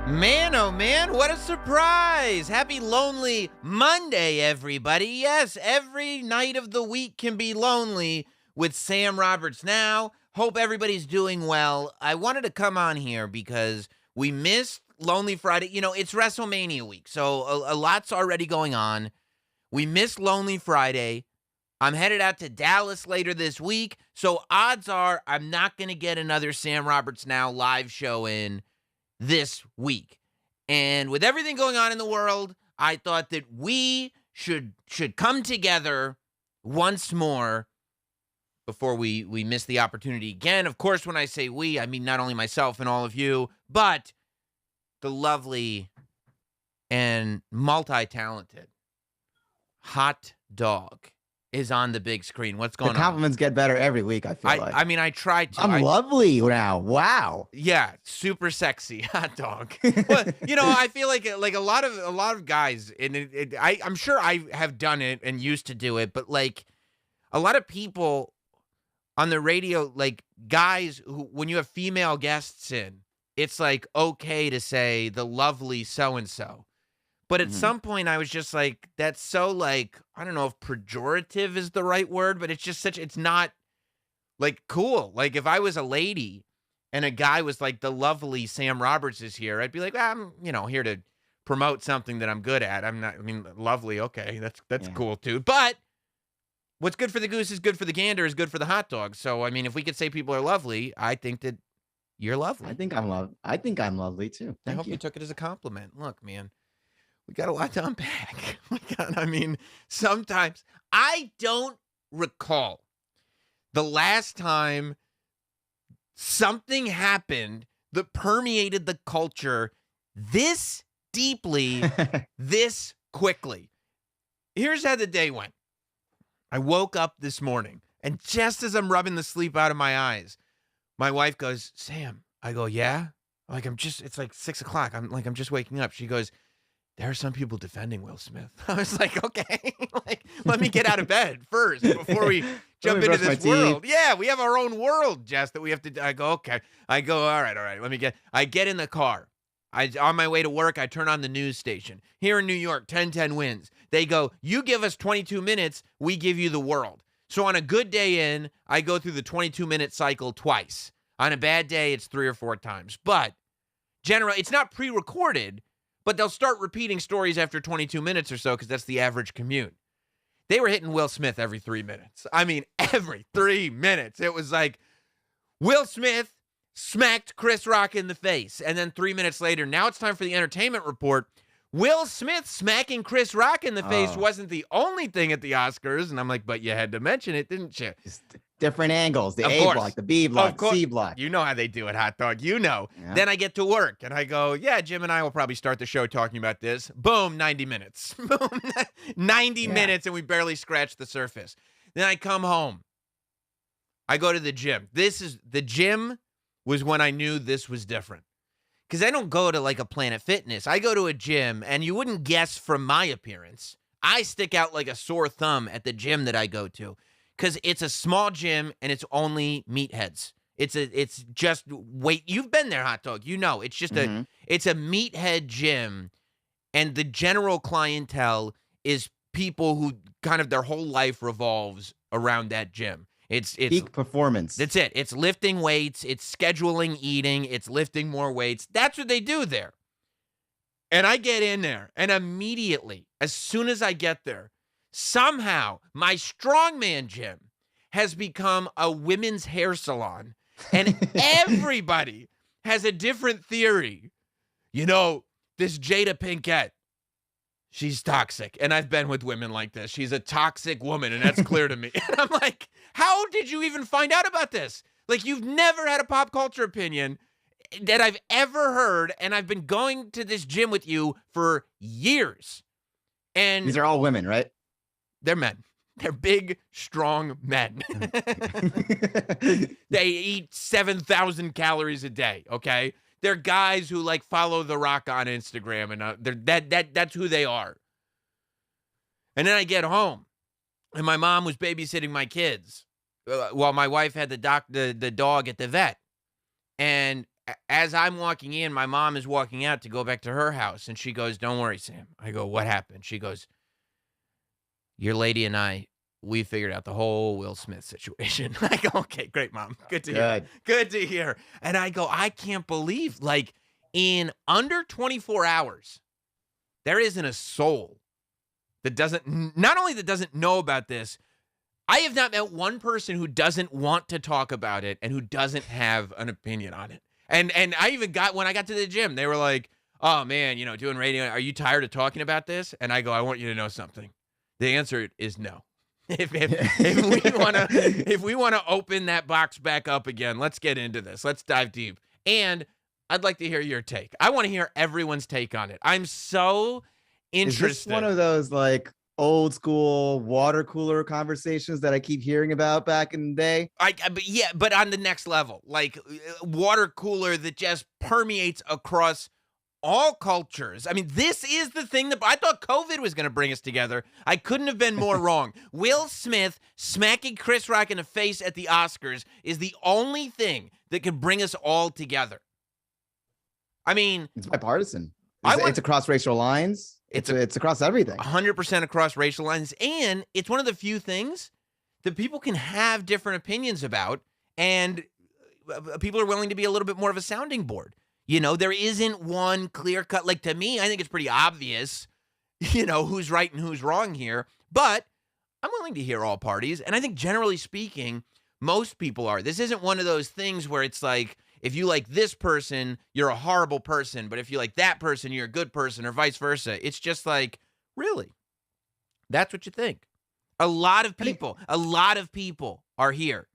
Man, oh man, what a surprise! Happy Lonely Monday, everybody. Yes, every night of the week can be lonely with Sam Roberts now. Hope everybody's doing well. I wanted to come on here because we missed Lonely Friday. You know, it's WrestleMania week, so a lot's already going on. We missed Lonely Friday. I'm headed out to Dallas later this week, so odds are I'm not going to get another Sam Roberts Now live show in this week. And with everything going on in the world, I thought that we should come together once more before we miss the opportunity again. Of course, when I say we, I mean not only myself and all of you, but the lovely and multi-talented Hot Dog is on the big screen. What's going on? The compliments get better every week, I feel like. I mean, I tried to. I'm lovely now. Wow. Yeah, super sexy Hot Dog. Well, you know, I feel like a lot of guys, and I'm sure I have done it and used to do it, but like a lot of people on the radio, like guys who, when you have female guests in, it's like okay to say the lovely so-and-so. But at some point, I was just like, that's so like, I don't know if pejorative is the right word, but it's just it's not like cool. Like if I was a lady and a guy was like, the lovely Sam Roberts is here, I'd be like, I'm, here to promote something that I'm good at. Lovely. Okay. That's cool too. But what's good for the goose is good for the gander is good for the hot dog. So, I mean, if we could say people are lovely, I think that you're lovely. I think I'm lovely too. I hope you took it as a compliment. Look, man. We got a lot to unpack. Sometimes I don't recall the last time something happened that permeated the culture this deeply, this quickly. Here's how the day went. I woke up this morning, and just as I'm rubbing the sleep out of my eyes, my wife goes, Sam. I go, yeah? It's like 6 o'clock. I'm just waking up. She goes, there are some people defending Will Smith. I was like, okay, let me get out of bed first before we jump into this world. Yeah, we have our own world, Jess, that we have to. I go, okay. I go, all right. I get in the car. On my way to work, I turn on the news station. Here in New York, 10-10 wins. They go, you give us 22 minutes, we give you the world. So on a good day in, I go through the 22-minute cycle twice. On a bad day, it's 3 or 4 times. But generally, it's not pre-recorded. But they'll start repeating stories after 22 minutes or so because that's the average commute. They were hitting Will Smith every 3 minutes. I mean, every 3 minutes. It was like Will Smith smacked Chris Rock in the face. And then 3 minutes later, now it's time for the entertainment report. Will Smith smacking Chris Rock in the face wasn't the only thing at the Oscars. And I'm like, but you had to mention it, didn't you? Just different angles. The A block, the B block, the C block. You know how they do it, Hot Dog. You know. Yeah. Then I get to work and I go, yeah, Jim and I will probably start the show talking about this. Boom, 90 minutes. Boom, 90 minutes and we barely scratched the surface. Then I come home. I go to the gym. The gym was when I knew this was different. Because I don't go to like a Planet Fitness. I go to a gym and you wouldn't guess from my appearance. I stick out like a sore thumb at the gym that I go to. Because it's a small gym and it's only meatheads. It's just wait. You've been there, Hot Dog. You know, it's just it's a meathead gym, and the general clientele is people who kind of their whole life revolves around that gym. It's peak performance. That's it. It's lifting weights. It's scheduling eating. It's lifting more weights. That's what they do there. And I get in there, and immediately, as soon as I get there, somehow my strongman gym has become a women's hair salon, and everybody has a different theory. You know, this Jada Pinkett, she's toxic, and I've been with women like this. She's a toxic woman, and that's clear to me. And I'm like, how did you even find out about this? Like, you've never had a pop culture opinion that I've ever heard, and I've been going to this gym with you for years. And these are all women, right? They're men. They're big, strong men. They eat 7,000 calories a day, okay? They're guys who, like, follow The Rock on Instagram, and that's who they are. And then I get home, and my mom was babysitting my kids while my wife had the dog at the vet. And as I'm walking in, my mom is walking out to go back to her house, and she goes, "Don't worry, Sam." I go, "What happened?" She goes, "Your lady and we figured out the whole Will Smith situation." I go, "Okay, great, Mom. Good to hear. Good to hear." And I go, I can't believe, like, in under 24 hours, there isn't a soul that not only doesn't know about this, I have not met one person who doesn't want to talk about it and who doesn't have an opinion on it. And I even when I got to the gym, they were like, "Oh, man, doing radio, are you tired of talking about this?" And I go, "I want you to know something. The answer is no. If we want to open that box back up again, let's get into this. Let's dive deep. And I'd like to hear your take. I want to hear everyone's take on it. I'm so interested." Is this one of those, like, old school water cooler conversations that I keep hearing about back in the day? But on the next level, like, water cooler that just permeates across all cultures. I mean, this is the thing that I thought COVID was going to bring us together. I couldn't have been more wrong. Will Smith smacking Chris Rock in the face at the Oscars is the only thing that can bring us all together. I mean, it's bipartisan. It's across racial lines. It's across everything. 100% across racial lines. And it's one of the few things that people can have different opinions about, and people are willing to be a little bit more of a sounding board. There isn't one clear cut. Like, to me, I think it's pretty obvious, who's right and who's wrong here. But I'm willing to hear all parties. And I think, generally speaking, most people are. This isn't one of those things where it's like, if you like this person, you're a horrible person. But if you like that person, you're a good person, or vice versa. It's just like, really? That's what you think. A lot of people are here.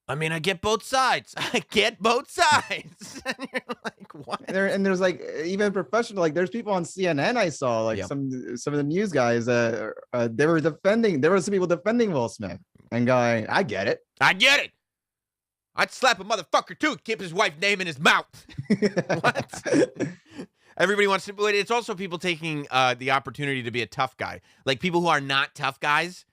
I mean, I get both sides. And you're like, what? And there's, like, even professional, like, there's people on CNN I saw, like, some of the news guys, there were some people defending Will Smith and going, I get it. I'd slap a motherfucker too, keep his wife's name in his mouth. What? Everybody wants to, but it's also people taking the opportunity to be a tough guy. Like, people who are not tough guys,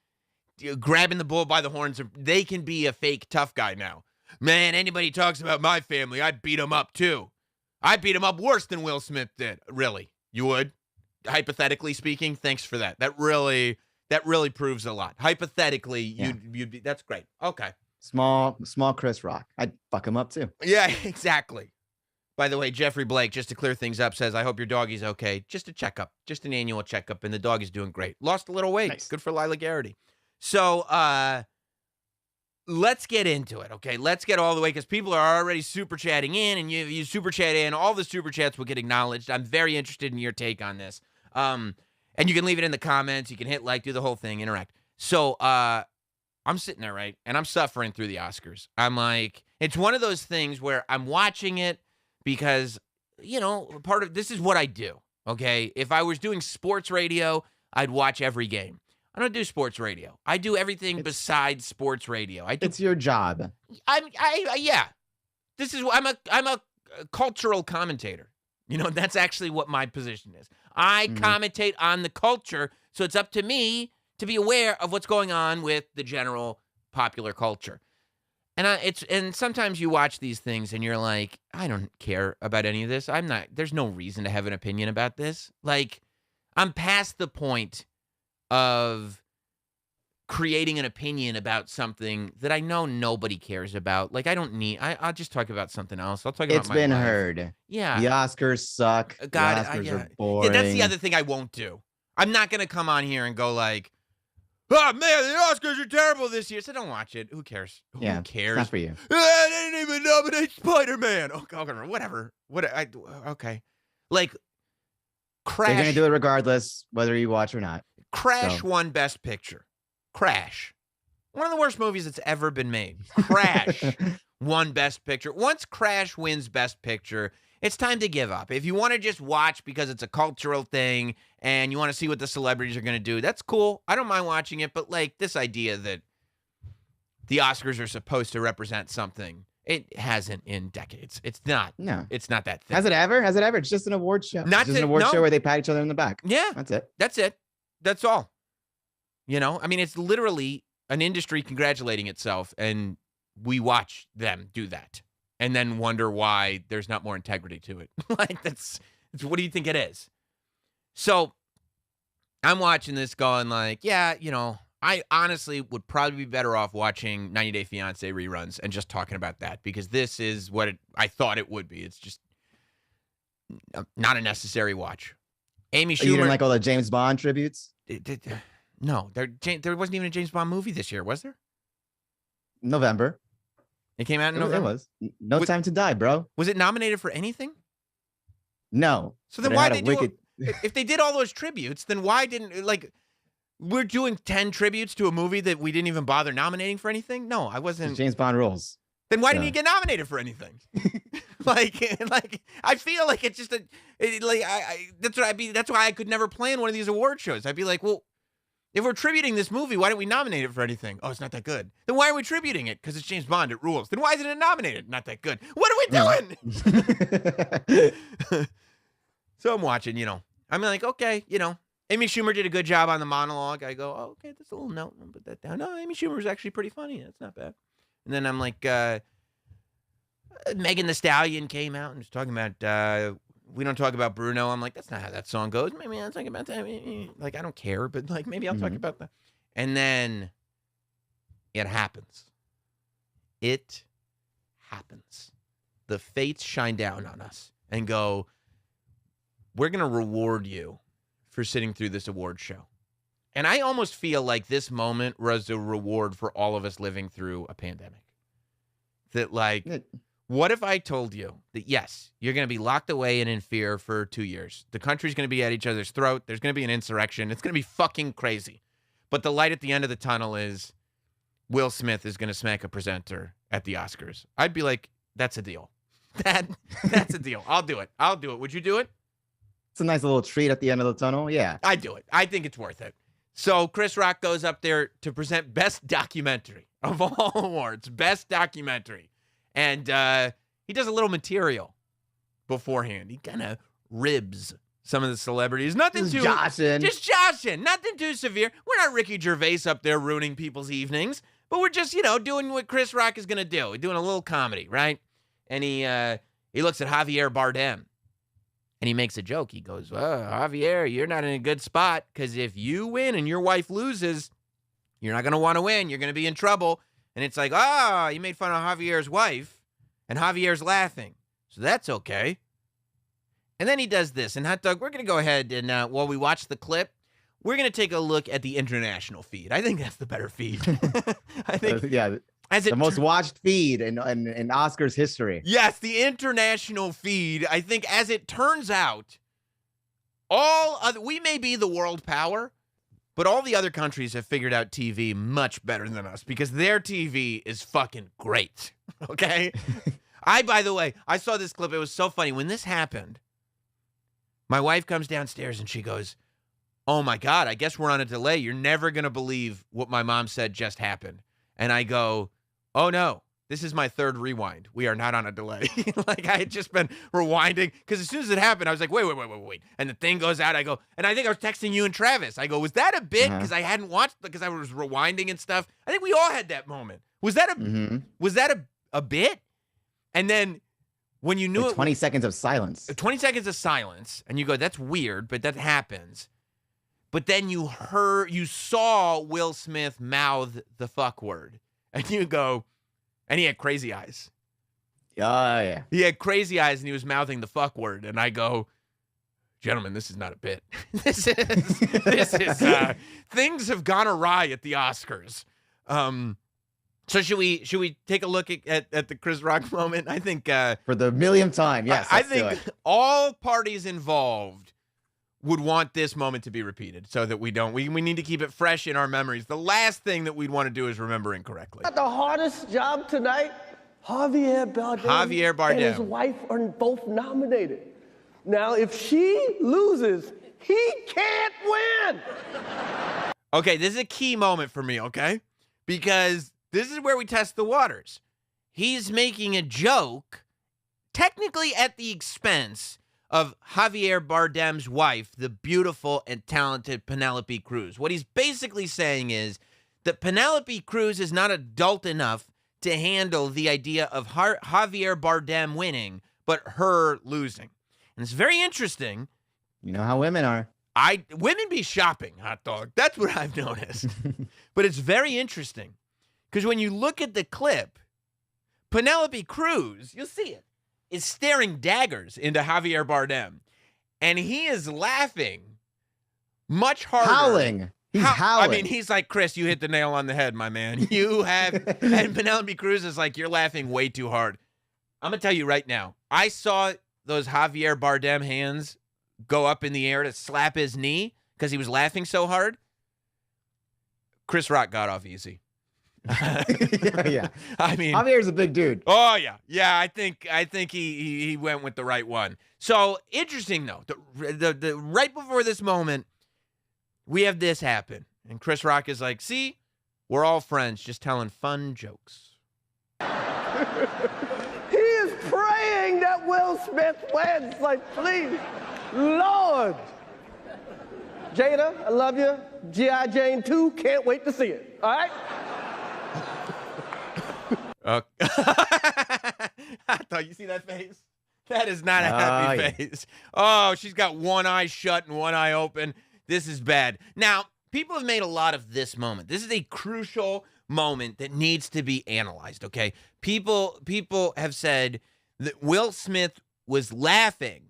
grabbing the bull by the horns, they can be a fake tough guy now. Man, anybody talks about my family, I'd beat him up too. I'd beat him up worse than Will Smith did. Really? You would? Hypothetically speaking, thanks for that. That really proves a lot. Hypothetically, you'd be, that's great. Okay. Small Chris Rock. I'd fuck him up too. Yeah, exactly. By the way, Jeffrey Blake, just to clear things up, says, "I hope your doggy's okay. Just a checkup, just an annual checkup, and the dog is doing great. Lost a little weight. Nice. Good for Lila Garrity." So let's get into it, okay? Let's get all the way, because people are already super chatting in, and you super chat in. All the super chats will get acknowledged. I'm very interested in your take on this. And you can leave it in the comments. You can hit like, do the whole thing, interact. So I'm sitting there, right? And I'm suffering through the Oscars. I'm like, it's one of those things where I'm watching it because, part of this is what I do, okay? If I was doing sports radio, I'd watch every game. I don't do sports radio. I do everything besides sports radio. It's your job. Yeah. I'm a cultural commentator. That's actually what my position is. I commentate on the culture, so it's up to me to be aware of what's going on with the general popular culture. And sometimes you watch these things and you're like, I don't care about any of this. There's no reason to have an opinion about this. Like, I'm past the point of creating an opinion about something that I know nobody cares about. Like, I don't need, I'll just talk about something else. I'll talk about my life. It's been heard. Yeah. The Oscars suck. God, the Oscars are boring. Yeah, that's the other thing I won't do. I'm not going to come on here and go like, oh, man, the Oscars are terrible this year. So don't watch it. Who cares? Who cares? Not for you. I didn't even nominate Spider-Man. Okay, whatever. Okay. Like, Crash. They're going to do it regardless, whether you watch or not. Crash won Best Picture. Crash. One of the worst movies that's ever been made. Crash won Best Picture. Once Crash wins Best Picture, it's time to give up. If you want to just watch because it's a cultural thing and you want to see what the celebrities are going to do, that's cool. I don't mind watching it, but like this idea that the Oscars are supposed to represent something, it hasn't in decades. It's not. No. It's not that thing. Has it ever? Has it ever? It's just an award show. It's just an award show where they pat each other in the back. Yeah. That's it. That's it. That's all. You know, I mean, it's literally an industry congratulating itself, and we watch them do that and then wonder why there's not more integrity to it. Like, that's what do you think it is? So I'm watching this going like, yeah, you know, I honestly would probably be better off watching 90 Day Fiancé reruns and just talking about that, because this is what I thought it would be. It's just not a necessary watch. Amy Schumer. You didn't like all the James Bond tributes? No, there wasn't even a James Bond movie this year, was there? November. It came out in November? It was. No Time to Die, bro. Was it nominated for anything? No. So then why did they do it? If they did all those tributes, then why didn't, like, we're doing 10 tributes to a movie that we didn't even bother nominating for anything? No, I wasn't. James Bond rules. Then why didn't he get nominated for anything? like I feel like it's just that's why I could never plan one of these award shows. I'd be like, well, if we're tributing this movie, why don't we nominate it for anything? Oh, it's not that good. Then why are we tributing it? Because it's James Bond, it rules. Then why isn't it nominated? Not that good. What are we doing? So I'm watching, you know. I'm like, okay, you know, Amy Schumer did a good job on the monologue. I go, oh, okay, that's a little note. I'll put that down. No, Amy Schumer is actually pretty funny. That's not bad. And then I'm like, Megan Thee Stallion came out and was talking about, we don't talk about Bruno. I'm like, that's not how that song goes. Maybe I'll talk about that. Like, I don't care, but like, maybe I'll talk about that. And then it happens. It happens. The fates shine down on us and go, we're going to reward you for sitting through this award show. And I almost feel like this moment was a reward for all of us living through a pandemic. That, like, what if I told you that, yes, you're going to be locked away and in fear for 2 years. The country's going to be at each other's throat. There's going to be an insurrection. It's going to be fucking crazy. But the light at the end of the tunnel is Will Smith is going to smack a presenter at the Oscars. I'd be like, that's a deal. That's a deal. I'll do it. Would you do it? It's a nice little treat at the end of the tunnel. Yeah. I'd do it. I think it's worth it. So Chris Rock goes up there to present Best Documentary of all awards. Best Documentary. And he does a little material beforehand. He kind of ribs some of the celebrities. Nothing too... Just joshing. Nothing too severe. We're not Ricky Gervais up there ruining people's evenings. But we're just, you know, doing what Chris Rock is going to do. We're doing a little comedy, right? And he looks at Javier Bardem. And he makes a joke. He goes, well, Javier, you're not in a good spot, because if you win and your wife loses, you're not going to want to win. You're going to be in trouble. And it's like, you made fun of Javier's wife, and Javier's laughing. So that's okay. And then he does this. And Hot Dog, we're going to go ahead and while we watch the clip, we're going to take a look at the international feed. I think that's the better feed. I think, yeah. The most watched feed in Oscars history. Yes, the international feed. I think, as it turns out, we may be the world power, but all the other countries have figured out TV much better than us, because their TV is fucking great. Okay? By the way, I saw this clip. It was so funny. When this happened, my wife comes downstairs and she goes, oh my God, I guess we're on a delay. You're never going to believe what my mom said just happened. And I go, oh no, this is my third rewind. We are not on a delay. Like, I had just been rewinding, because as soon as it happened, I was like, wait. And the thing goes out. I go, and I think I was texting you and Travis. I go, was that a bit? Because I hadn't watched, because I was rewinding and stuff. I think we all had that moment. Was that a bit? And then when you knew 20 seconds of silence. 20 seconds of silence. And you go, that's weird, but that happens. but then you saw Will Smith mouth the fuck word. And you go, and he had crazy eyes. Oh, yeah. He had crazy eyes and he was mouthing the fuck word. And I go, gentlemen, this is not a bit. This is things have gone awry at the Oscars. So should we take a look at the Chris Rock moment? I think for the millionth time, yes. I think all parties involved would want this moment to be repeated so that we need to keep it fresh in our memories. The last thing that we'd want to do is remember incorrectly. The hardest job tonight, Javier Bardem and his wife are both nominated. Now, if she loses, he can't win. Okay, this is a key moment for me, okay? Because this is where we test the waters. He's making a joke, technically at the expense of Javier Bardem's wife, the beautiful and talented Penelope Cruz. What he's basically saying is that Penelope Cruz is not adult enough to handle the idea of Javier Bardem winning, but her losing. And it's very interesting. You know how women are. Women be shopping, hot dog. That's what I've noticed. But it's very interesting because when you look at the clip, Penelope Cruz, you'll see it, is staring daggers into Javier Bardem. And he is laughing much harder. Howling. He's howling. I mean, he's like, Chris, you hit the nail on the head, my man. You have. And Penelope Cruz is like, you're laughing way too hard. I'm going to tell you right now, I saw those Javier Bardem hands go up in the air to slap his knee because he was laughing so hard. Chris Rock got off easy. Yeah. I mean, Javier's a big dude. Oh yeah. Yeah, I think he went with the right one. So interesting though. The right before this moment, we have this happen. And Chris Rock is like, see, we're all friends just telling fun jokes. He is praying that Will Smith wins. Like, please, Lord. Jada, I love you. G.I. Jane 2, can't wait to see it. All right? I thought you see that face? That is not a happy face. Oh, she's got one eye shut and one eye open. This is bad. Now, people have made a lot of this moment. This is a crucial moment that needs to be analyzed, okay? People have said that Will Smith was laughing,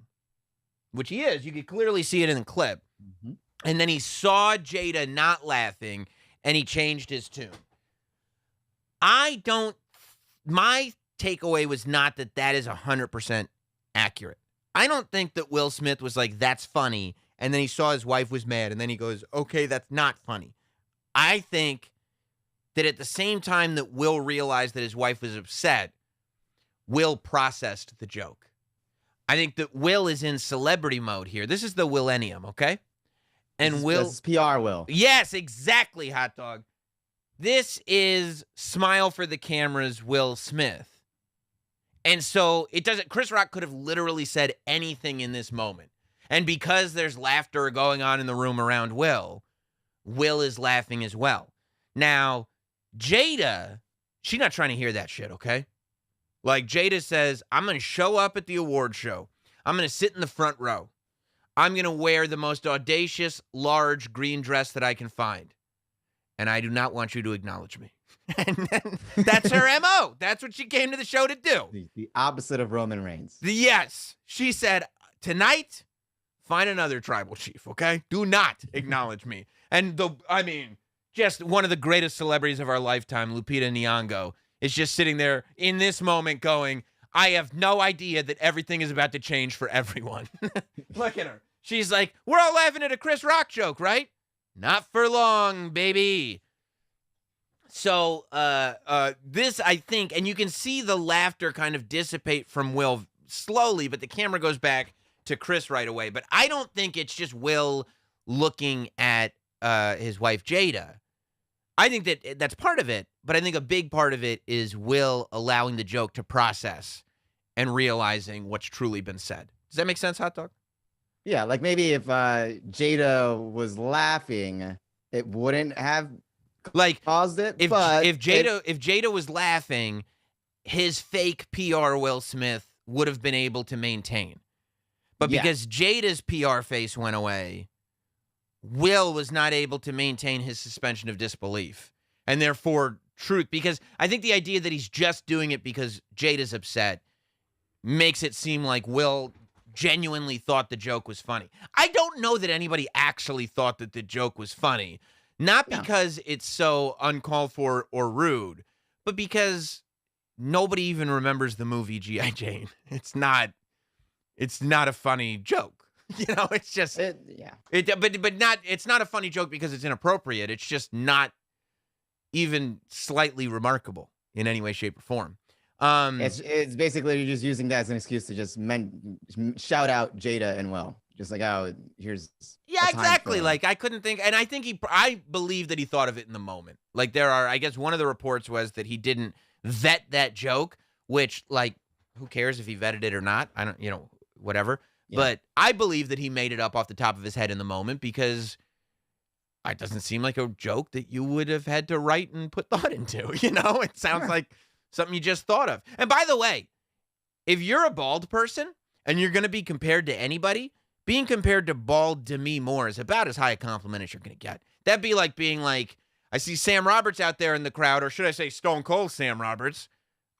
which he is. You can clearly see it in the clip. Mm-hmm. And then he saw Jada not laughing, and he changed his tune. My takeaway was not that is 100% accurate. I don't think that Will Smith was like, that's funny, and then he saw his wife was mad, and then he goes, okay, that's not funny. I think that at the same time that Will realized that his wife was upset, Will processed the joke. I think that Will is in celebrity mode here. This is the Willennium, okay? And this is PR Will. Yes, exactly, hot dog. This is smile for the cameras Will Smith. And so it doesn't, Chris Rock could have literally said anything in this moment. And because there's laughter going on in the room around Will is laughing as well. Now, Jada, she's not trying to hear that shit, okay? Like Jada says, I'm going to show up at the award show. I'm going to sit in the front row. I'm going to wear the most audacious, large green dress that I can find. And I do not want you to acknowledge me. And that's her MO. That's what she came to the show to do. The opposite of Roman Reigns. Yes. She said, tonight, find another tribal chief, okay? Do not acknowledge me. And just one of the greatest celebrities of our lifetime, Lupita Nyong'o, is just sitting there in this moment going, I have no idea that everything is about to change for everyone. Look at her. She's like, we're all laughing at a Chris Rock joke, right? Not for long, baby. So this, I think, and you can see the laughter kind of dissipate from Will slowly, but the camera goes back to Chris right away. But I don't think it's just Will looking at his wife, Jada. I think that's part of it, but I think a big part of it is Will allowing the joke to process and realizing what's truly been said. Does that make sense, hot dog? Yeah, like maybe if Jada was laughing, it wouldn't have caused it. If Jada was laughing, his fake PR Will Smith would have been able to maintain. But because Jada's PR face went away, Will was not able to maintain his suspension of disbelief and therefore truth, because I think the idea that he's just doing it because Jada's upset makes it seem like Will genuinely thought the joke was funny. I don't know that anybody actually thought that the joke was funny, not because it's so uncalled for or rude, but because nobody even remembers the movie G.I. Jane. It's not a funny joke. You know, it's just it's not a funny joke because it's inappropriate. It's just not even slightly remarkable in any way, shape, or form. It's basically you're just using that as an excuse to just shout out Jada and Will. Just like, oh, here's exactly. Like I couldn't think, and I believe that he thought of it in the moment. Like I guess one of the reports was that he didn't vet that joke, which like who cares if he vetted it or not? I don't, whatever. Yeah. But I believe that he made it up off the top of his head in the moment because it doesn't seem like a joke that you would have had to write and put thought into. It sounds like something you just thought of. And by the way, if you're a bald person and you're going to be compared to anybody, being compared to bald Demi Moore is about as high a compliment as you're going to get. That'd be like being like, I see Sam Roberts out there in the crowd, or should I say Stone Cold Sam Roberts.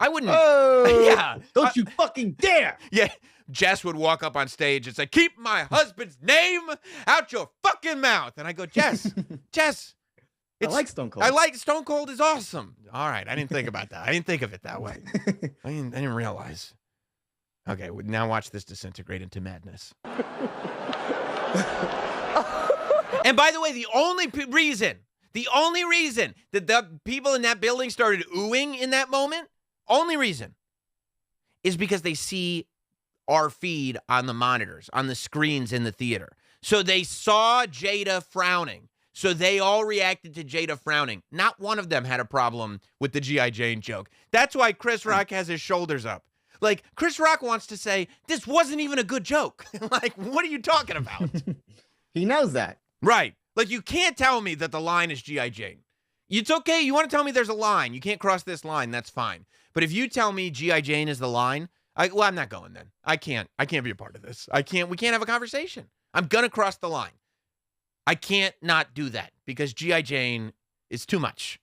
I wouldn't. Oh, yeah. Don't you fucking dare. Yeah. Jess would walk up on stage and say, keep my husband's name out your fucking mouth. And I go, Jess, I like Stone Cold. I like Stone Cold is awesome. All right. I didn't think about that. I didn't think of it that way. I didn't realize. Okay. Now watch this disintegrate into madness. And by the way, the only reason that the people in that building started oohing in that moment, only reason is because they see our feed on the monitors, on the screens in the theater. So they saw Jada frowning. So they all reacted to Jada frowning. Not one of them had a problem with the G.I. Jane joke. That's why Chris Rock has his shoulders up. Like, Chris Rock wants to say, this wasn't even a good joke. Like, what are you talking about? He knows that. Right. Like, you can't tell me that the line is G.I. Jane. It's okay. You want to tell me there's a line. You can't cross this line. That's fine. But if you tell me G.I. Jane is the line, I'm not going then. I can't be a part of this. We can't have a conversation. I'm going to cross the line. I can't not do that because G.I. Jane is too much.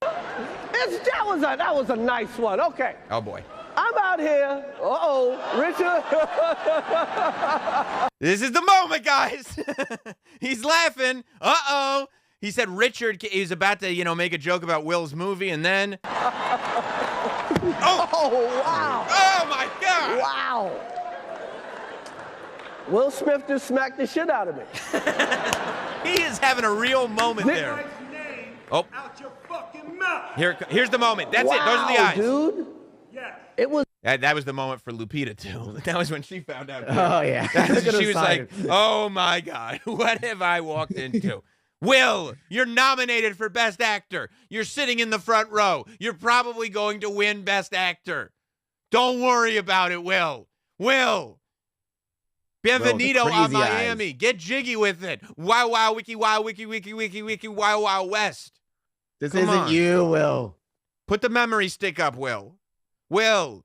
That was a nice one. Okay. Oh, boy. I'm out here. Richard. This is the moment, guys. He's laughing. He said Richard, he was about to, make a joke about Will's movie, and then... Oh, wow. Oh, my God. Wow. Will Smith just smacked the shit out of me. He is having a real moment there. Oh. Out your fucking mouth. Here's the moment. That's it. Those are the eyes. Dude. Yes. It was. That was the moment for Lupita, too. That was when she found out. Oh, yeah. She was like, oh, my God. What have I walked into? Will, you're nominated for Best Actor. You're sitting in the front row. You're probably going to win Best Actor. Don't worry about it, Will. Bienvenido a Miami. Get jiggy with it. Wow, wow, wiki, wow, wiki, wiki, wiki, wiki, wow, wow, West. This isn't you, Will. Put the memory stick up, Will. Will,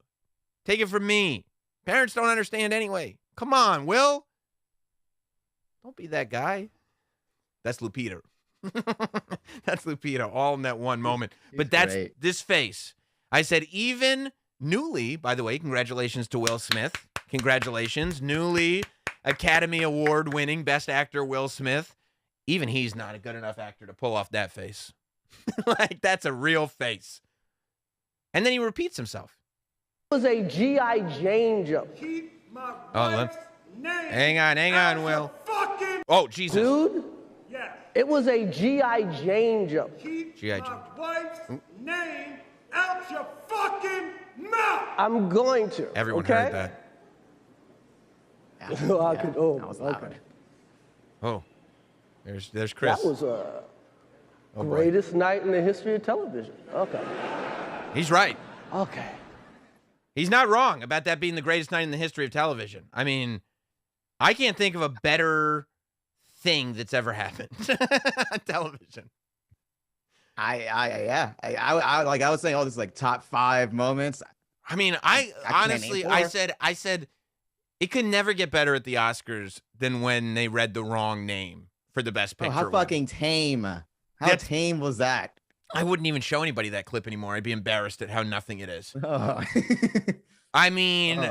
take it from me. Parents don't understand anyway. Come on, Will. Don't be that guy. That's Lupita. That's Lupita, all in that one moment. But that's great. This face. I said, even newly, by the way, congratulations to Will Smith. Congratulations. Newly Academy Award winning Best Actor Will Smith. Even he's not a good enough actor to pull off that face. Like, that's a real face. And then he repeats himself. It was a G.I. Jane joke. Keep my wife's name. Hang on, Will. Oh, Jesus. Dude. Yes. It was a G.I. Jane joke. Keep G.I. my Jane. wife's name out your fucking mouth. I'm going to. Everyone heard that. That was loud. Oh, there's Chris. That was greatest night in the history of television. Okay. He's right. Okay. He's not wrong about that being the greatest night in the history of television. I mean, I can't think of a better thing that's ever happened on television. I was saying, this is like top 5 moments. I mean, I honestly, I said, It could never get better at the Oscars than when they read the wrong name for the Best Picture. How fucking tame. How tame was that? I wouldn't even show anybody that clip anymore. I'd be embarrassed at how nothing it is. Oh. I mean,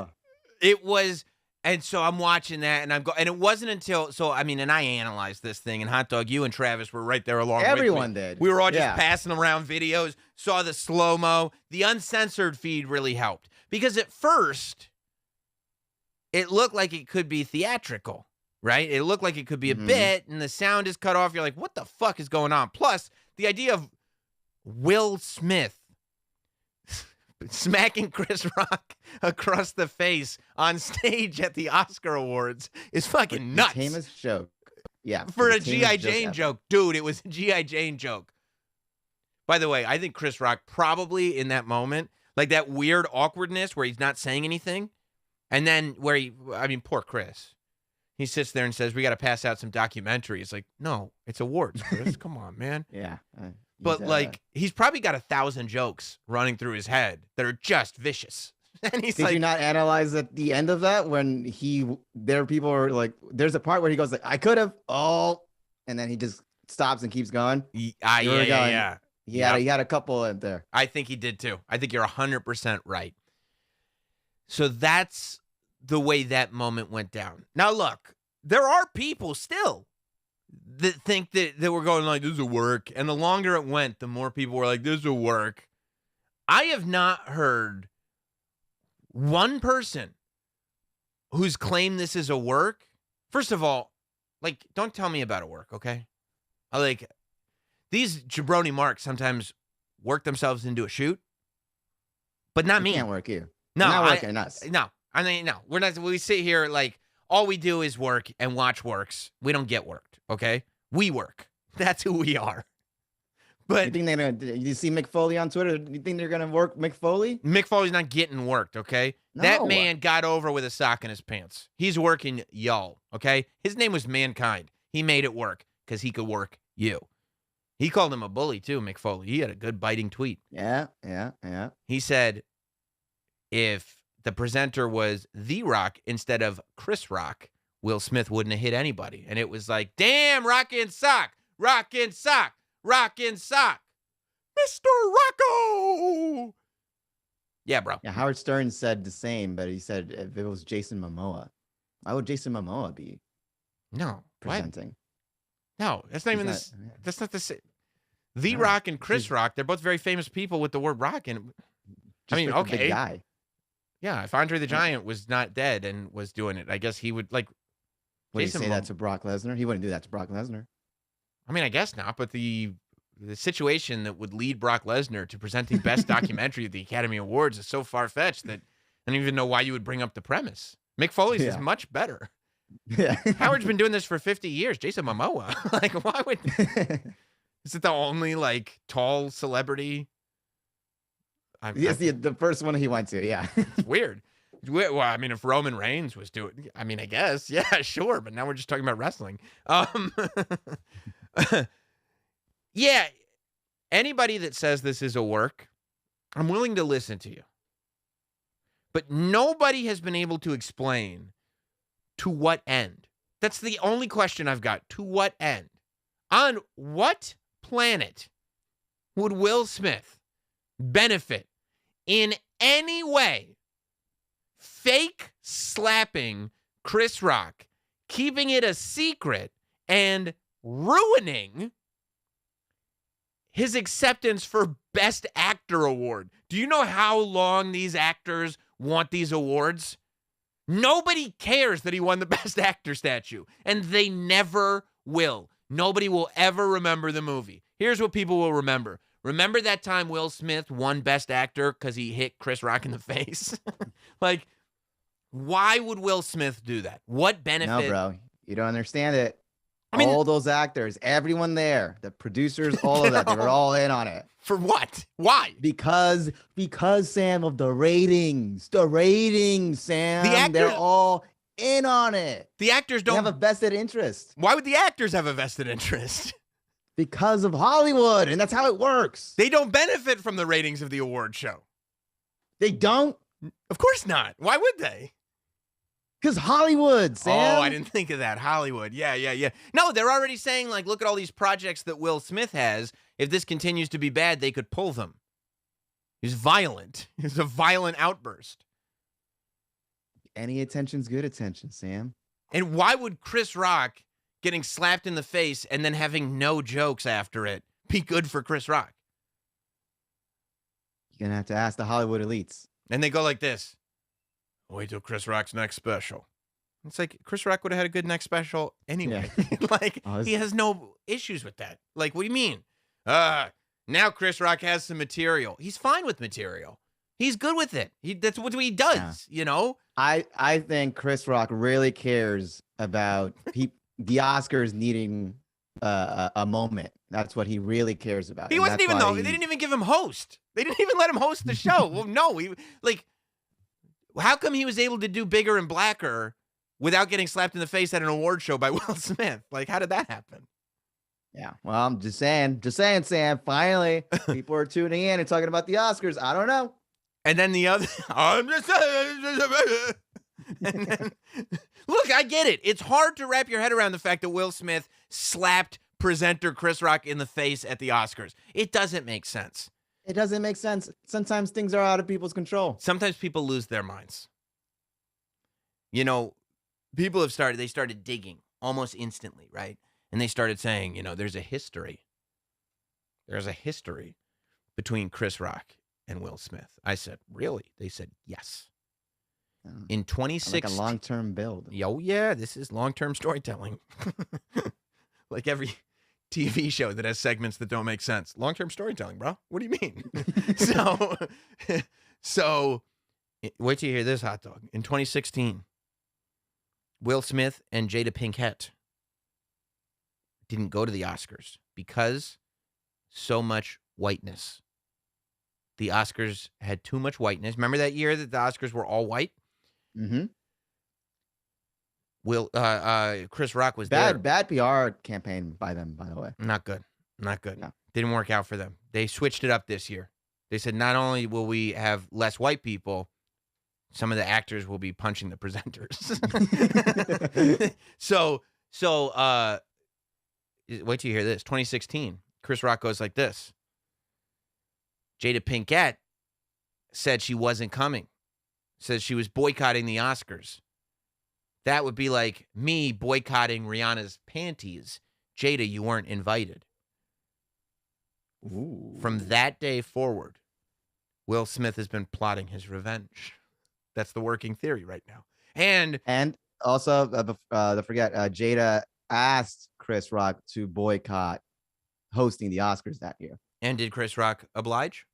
it was, and so I'm watching that, and and it wasn't until, and I analyzed this thing, and Hot Dog, you and Travis were right there along Everyone with me. did. We were all just passing around videos, saw the slow-mo. The uncensored feed really helped, because at first, it looked like it could be theatrical, right? It looked like it could be a bit, and the sound is cut off. You're like, what the fuck is going on? Plus, the idea of Will Smith smacking Chris Rock across the face on stage at the Oscar Awards is fucking nuts. The tamest joke. Yeah. For a G.I. Jane joke. Dude, it was a G.I. Jane joke. By the way, I think Chris Rock probably in that moment, like that weird awkwardness where he's not saying anything, and then poor Chris. He sits there and says, we got to pass out some documentaries. Like, no, it's awards, Chris. Come on, man. Yeah. But he's probably got 1,000 jokes running through his head that are just vicious. And he's Did you not analyze at the end of that when people are like, there's a part where he goes like, I could have, and then he just stops and keeps going. Yeah. He had a couple in there. I think he did too. I think you're 100% right. So that's the way that moment went down. Now look, there are people still that think that we're going like, this will work. And the longer it went, the more people were like, this will work. I have not heard one person who's claimed this is a work. First of all, like, don't tell me about a work, okay? These jabroni marks sometimes work themselves into a shoot, but not me. Can't work you. No, not working us. No, we're not. We sit here like all we do is work and watch works. We don't get worked. Okay, we work. That's who we are. But you think they're gonna? You see Mick Foley on Twitter? You think they're gonna work Mick Foley? Mick Foley's not getting worked. Okay, no. That man got over with a sock in his pants. He's working y'all. Okay, his name was Mankind. He made it work because he could work you. He called him a bully too, Mick Foley. He had a good biting tweet. Yeah. He said, if the presenter was The Rock instead of Chris Rock, Will Smith wouldn't have hit anybody. And it was like, damn, rock and sock, Mr. Rocco. Yeah, bro. Yeah, Howard Stern said the same, but he said if it was Jason Momoa, why would Jason Momoa be presenting? No, that's not even this. That's not the same. The Rock and Chris Rock, they're both very famous people with the word rock in it. I mean, okay. Big guy. Yeah, if Andre the Giant was not dead and was doing it, I guess he would like. Would he say that to Brock Lesnar? He wouldn't do that to Brock Lesnar. I mean, I guess not, but the situation that would lead Brock Lesnar to presenting Best Documentary at the Academy Awards is so far-fetched that I don't even know why you would bring up the premise. Mick Foley's is much better. Yeah. Howard's been doing this for 50 years. Jason Momoa. Like, why would... Is it the only, like, tall celebrity? Yes, the first one he went to, yeah. It's weird. Well, I mean, if Roman Reigns was doing... I mean, I guess. Yeah, sure. But now we're just talking about wrestling. Yeah, anybody that says this is a work, I'm willing to listen to you. But nobody has been able to explain to what end. That's the only question I've got. To what end? On what planet would Will Smith benefit in any way fake slapping Chris Rock, keeping it a secret, and ruining his acceptance for Best Actor Award? Do you know how long these actors want these awards? Nobody cares that he won the Best Actor statue, and they never will. Nobody will ever remember the movie. Here's what people will remember. Remember that time Will Smith won Best Actor because he hit Chris Rock in the face? Like, why would Will Smith do that? What benefit? No, bro. You don't understand it. I mean, all those actors, everyone there, the producers, all of that, they were all in on it. For what? Why? Because Sam, of the ratings. The ratings, Sam. The actors, they're all in on it. The actors don't have a vested interest. Why would the actors have a vested interest? Because of Hollywood, and that's how it works. They don't benefit from the ratings of the award show. They don't? Of course not. Why would they? Because Hollywood, Sam. Oh, I didn't think of that. Hollywood. Yeah. No, they're already saying, like, look at all these projects that Will Smith has. If this continues to be bad, they could pull them. He's violent. It's a violent outburst. Any attention's good attention, Sam. And why would Chris Rock getting slapped in the face and then having no jokes after it be good for Chris Rock? You're going to have to ask the Hollywood elites. And they go like this. Wait till Chris Rock's next special. It's like Chris Rock would have had a good next special anyway. Yeah. He has no issues with that. Like, what do you mean? Now Chris Rock has some material. He's fine with material. He's good with it. That's what he does, you know? I think Chris Rock really cares about the Oscars needing a moment. That's what he really cares about. He wasn't even, though. They didn't even give him host. They didn't even let him host the show. Well, no. How come he was able to do Bigger and Blacker without getting slapped in the face at an award show by Will Smith? Like, how did that happen? Yeah, well, I'm just saying, Sam, finally, people are tuning in and talking about the Oscars. I don't know. And then the other, I'm just saying. And then, look, I get it. It's hard to wrap your head around the fact that Will Smith slapped presenter Chris Rock in the face at the Oscars. It doesn't make sense. It doesn't make sense. Sometimes things are out of people's control. Sometimes people lose their minds. You know, people they started digging almost instantly, right? And they started saying, you know, there's a history. There's a history between Chris Rock and Will Smith. I said, really? They said, yes. In 2016. Like a long-term build. Oh, yeah. This is long-term storytelling. Like every TV show that has segments that don't make sense. Long-term storytelling, bro. What do you mean? So wait till you hear this, hot dog. In 2016, Will Smith and Jada Pinkett didn't go to the Oscars because so much whiteness. The Oscars had too much whiteness. Remember that year that the Oscars were all white? Mm-hmm. Chris Rock was there. Bad PR campaign by them, by the way. Not good. Not good. No. Didn't work out for them. They switched it up this year. They said not only will we have less white people, some of the actors will be punching the presenters. So wait till you hear this. 2016, Chris Rock goes like this. Jada Pinkett said she wasn't coming. Says she was boycotting the Oscars. That would be like me boycotting Rihanna's panties. Jada, you weren't invited. Ooh. From that day forward, Will Smith has been plotting his revenge. That's the working theory right now. And also, don't forget, Jada asked Chris Rock to boycott hosting the Oscars that year. And did Chris Rock oblige?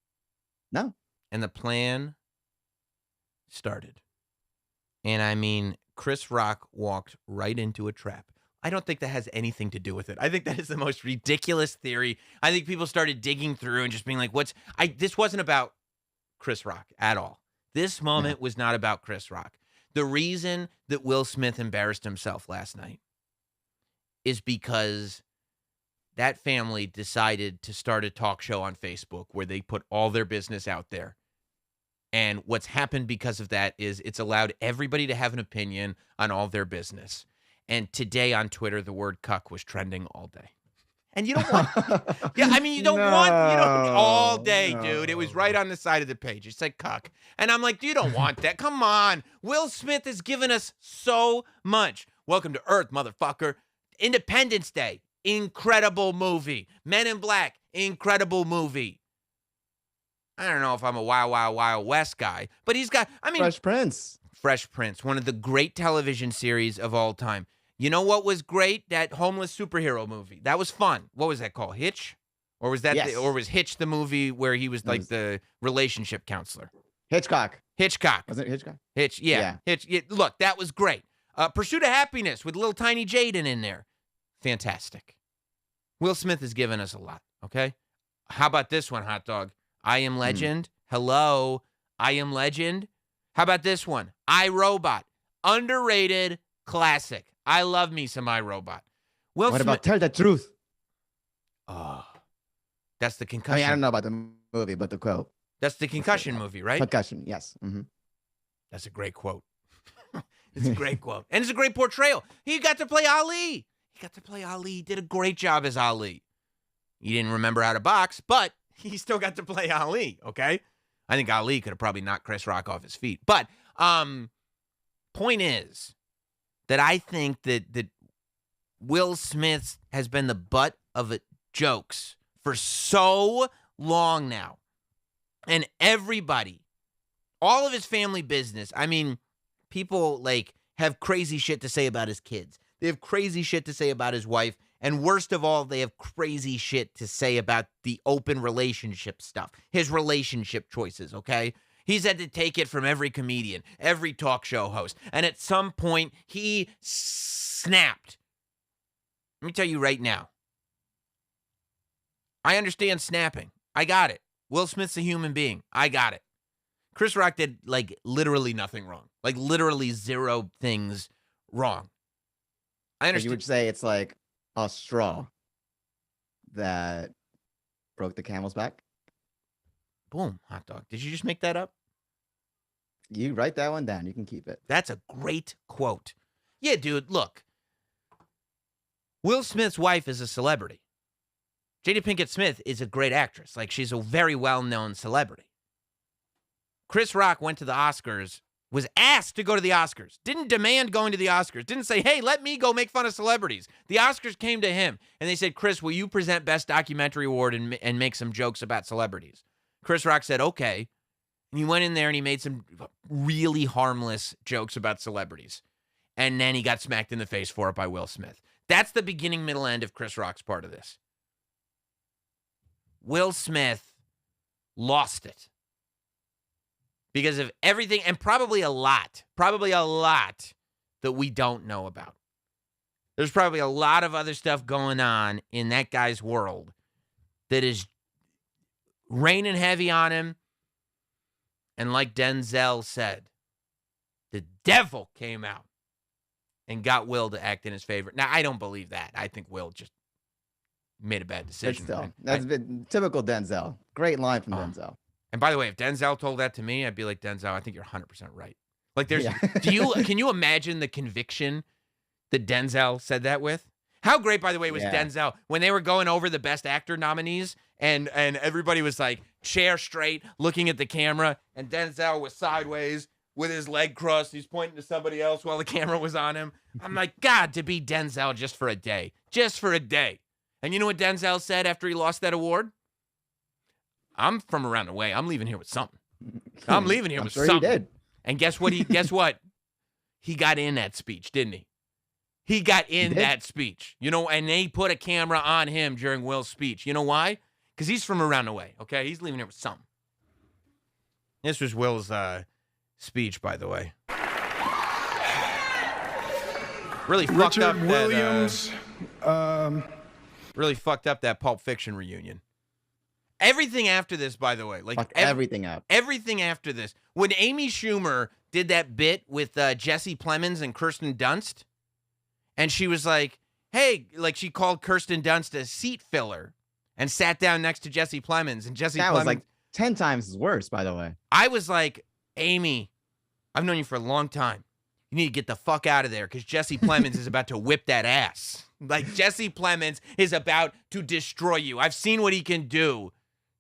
No. And the plan started. And I mean, Chris Rock walked right into a trap. I don't think that has anything to do with it. I think that is the most ridiculous theory. I think people started digging through and just being like, this wasn't about Chris Rock at all. This moment was not about Chris Rock. The reason that Will Smith embarrassed himself last night is because that family decided to start a talk show on Facebook where they put all their business out there. And what's happened because of that is it's allowed everybody to have an opinion on all their business. And today on Twitter, the word cuck was trending all day. And you don't want, all day, dude. It was right on the side of the page. It said cuck. And I'm like, you don't want that. Come on. Will Smith has given us so much. Welcome to Earth, motherfucker. Independence Day, incredible movie. Men in Black, incredible movie. I don't know if I'm a Wild Wild Wild West guy, but he's got, Fresh Prince, one of the great television series of all time. You know what was great? That homeless superhero movie. That was fun. What was that called? Hitch? Or was that Yes. or was Hitch the movie where he was like the relationship counselor? Hitchcock. Wasn't it Hitchcock? Hitch, yeah. Hitch. Yeah, look, that was great. Pursuit of Happiness with little tiny Jaden in there. Fantastic. Will Smith has given us a lot, okay? How about this one, hot dog? I Am Legend. Hello. I Am Legend. How about this one? I, Robot. Underrated classic. I love me some I, Robot. What about Tell the Truth? Oh, that's the concussion. I don't know about the movie, but the quote. That's the concussion movie, right? Concussion, yes. Mm-hmm. That's a great quote. It's a great quote. And it's a great portrayal. He got to play Ali. He did a great job as Ali. He didn't remember how to box, but he still got to play Ali, okay? I think Ali could have probably knocked Chris Rock off his feet. But point is that I think that Will Smith has been the butt of jokes for so long now. And everybody, all of his family business, I mean, people like have crazy shit to say about his kids. They have crazy shit to say about his wife. And worst of all, they have crazy shit to say about the open relationship stuff, his relationship choices, okay? He's had to take it from every comedian, every talk show host. And at some point, he snapped. Let me tell you right now. I understand snapping. I got it. Will Smith's a human being. I got it. Chris Rock did, like, literally nothing wrong. Like, literally zero things wrong. I understand. You would say it's like a straw that broke the camel's back? Boom, hot dog. Did you just make that up? You write that one down. You can keep it. That's a great quote. Yeah, dude, look. Will Smith's wife is a celebrity. Jada Pinkett Smith is a great actress. Like, she's a very well-known celebrity. Chris Rock went to the Oscars, was asked to go to the Oscars, didn't demand going to the Oscars, didn't say, hey, let me go make fun of celebrities. The Oscars came to him, and they said, Chris, will you present Best Documentary Award and make some jokes about celebrities? Chris Rock said, okay. And he went in there and he made some really harmless jokes about celebrities. And then he got smacked in the face for it by Will Smith. That's the beginning, middle, end of Chris Rock's part of this. Will Smith lost it because of everything, and probably a lot that we don't know about. There's probably a lot of other stuff going on in that guy's world that is raining heavy on him. And like Denzel said, the devil came out and got Will to act in his favor. Now, I don't believe that. I think Will just made a bad decision. But still, that's been typical Denzel. Great line from Denzel. And by the way, if Denzel told that to me, I'd be like, Denzel, I think you're 100% right. Like, there's, can you imagine the conviction that Denzel said that with? How great, by the way, was Denzel when they were going over the Best Actor nominees and everybody was like chair straight, looking at the camera, and Denzel was sideways with his leg crossed. He's pointing to somebody else while the camera was on him. I'm like, God, to be Denzel just for a day. Just for a day. And you know what Denzel said after he lost that award? I'm from around the way. I'm leaving here with something. I'm leaving here with something. He did. And guess what? He got in that speech, didn't he? He got in that speech. You know, and they put a camera on him during Will's speech. You know why? Because he's from around the way, okay? He's leaving here with something. This was Will's speech, by the way. Really fucked up Williams. Really fucked up that Pulp Fiction reunion. Everything after this, by the way, like everything up. Everything after this. When Amy Schumer did that bit with Jesse Plemons and Kirsten Dunst, and she was like, "Hey," like she called Kirsten Dunst a seat filler, and sat down next to Jesse Plemons, and Jesse Plemons was like 10 times worse, by the way. I was like, Amy, I've known you for a long time. You need to get the fuck out of there because Jesse Plemons is about to whip that ass. Like, Jesse Plemons is about to destroy you. I've seen what he can do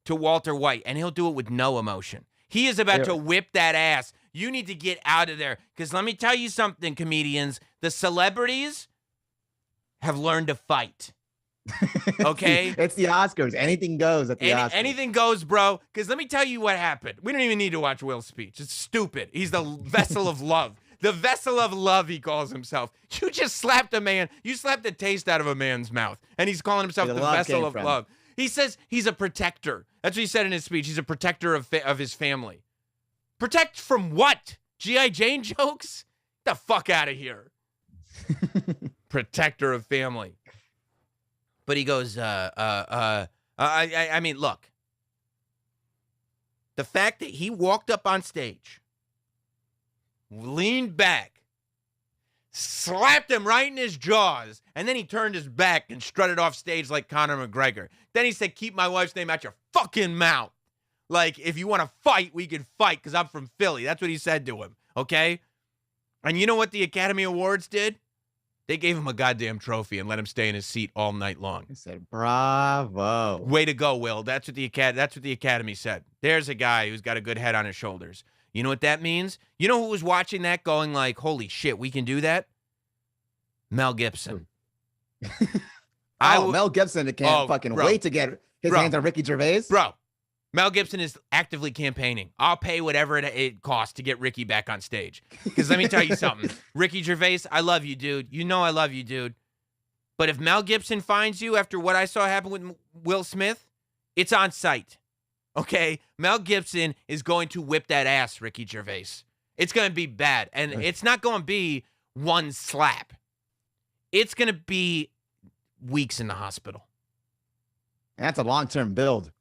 to Walter White, and he'll do it with no emotion. He is about to whip that ass. You need to get out of there. Because let me tell you something, comedians. The celebrities have learned to fight. Okay? It's the Oscars. Anything goes at the Oscars. Anything goes, bro. Because let me tell you what happened. We don't even need to watch Will's speech. It's stupid. He's the vessel of love. The vessel of love, he calls himself. You just slapped a man. You slapped the taste out of a man's mouth. And he's calling himself the vessel of love. He says he's a protector. That's what he said in his speech. He's a protector of his family. Protect from what? G.I. Jane jokes? Get the fuck out of here. Protector of family. But he goes, I mean, look. The fact that he walked up on stage, leaned back, slapped him right in his jaws, and then he turned his back and strutted off stage like Conor McGregor. Then he said, keep my wife's name out your fucking mouth. Like, if you want to fight, we can fight because I'm from Philly. That's what he said to him, okay? And you know what the Academy Awards did? They gave him a goddamn trophy and let him stay in his seat all night long. I said, bravo. Way to go, Will. That's what the Academy said. There's a guy who's got a good head on his shoulders. You know what that means? You know who was watching that going like, holy shit, we can do that? Mel Gibson. Mel Gibson can't wait to get his hands on Ricky Gervais. Bro, Mel Gibson is actively campaigning. I'll pay whatever it costs to get Ricky back on stage. Because let me tell you something. Ricky Gervais, I love you, dude. You know I love you, dude. But if Mel Gibson finds you after what I saw happen with Will Smith, it's on site. Okay? Mel Gibson is going to whip that ass, Ricky Gervais. It's going to be bad. And it's not going to be one slap. It's going to be weeks in the hospital. That's a long-term build.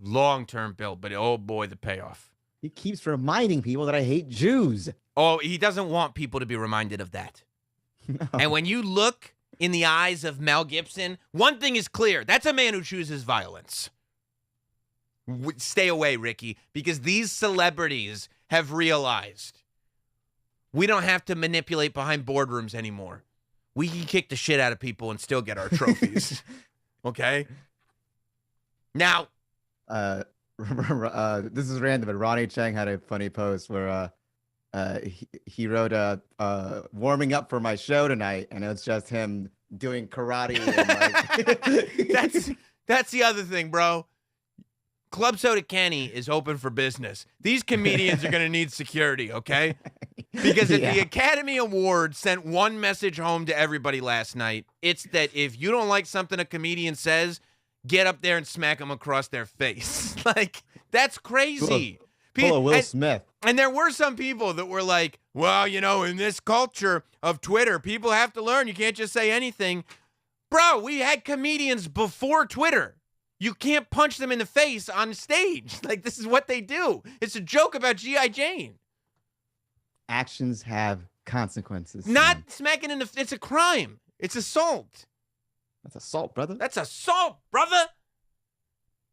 Long-term build, but oh boy, the payoff. He keeps reminding people that I hate Jews. Oh, he doesn't want people to be reminded of that. No. And when you look in the eyes of Mel Gibson, one thing is clear. That's a man who chooses violence. Stay away, Ricky, because these celebrities have realized we don't have to manipulate behind boardrooms anymore. We can kick the shit out of people and still get our trophies. Okay? Now, this is random, but Ronnie Chang had a funny post where he wrote warming up for my show tonight, and it's just him doing karate. And like... that's the other thing, bro. Club Soda Kenny is open for business. These comedians are going to need security, okay? Because the Academy Awards sent one message home to everybody last night. It's that if you don't like something a comedian says, get up there and smack them across their face. Like, that's crazy. Pull a Will Smith. And there were some people that were like, well, you know, in this culture of Twitter, people have to learn. You can't just say anything. Bro, we had comedians before Twitter. You can't punch them in the face on stage. Like, this is what they do. It's a joke about G.I. Jane. Actions have consequences. Not smacking in the... It's a crime. It's assault. That's assault, brother. That's assault, brother.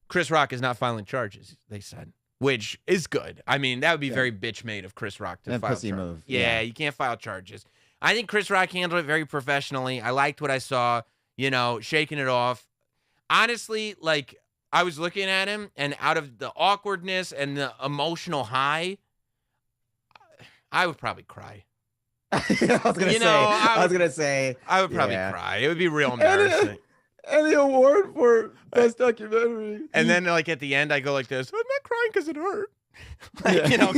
Chris Rock is not filing charges, they said, which is good. I mean, that would be very bitch-made of Chris Rock to file charges. Move. Yeah, you can't file charges. I think Chris Rock handled it very professionally. I liked what I saw, you know, shaking it off. Honestly, like, I was looking at him, and out of the awkwardness and the emotional high, I would probably cry. I was gonna say I would probably cry. It would be real embarrassing. And the award for best documentary. And then, like, at the end, I go like this. I'm not crying because it hurt. Like, you know,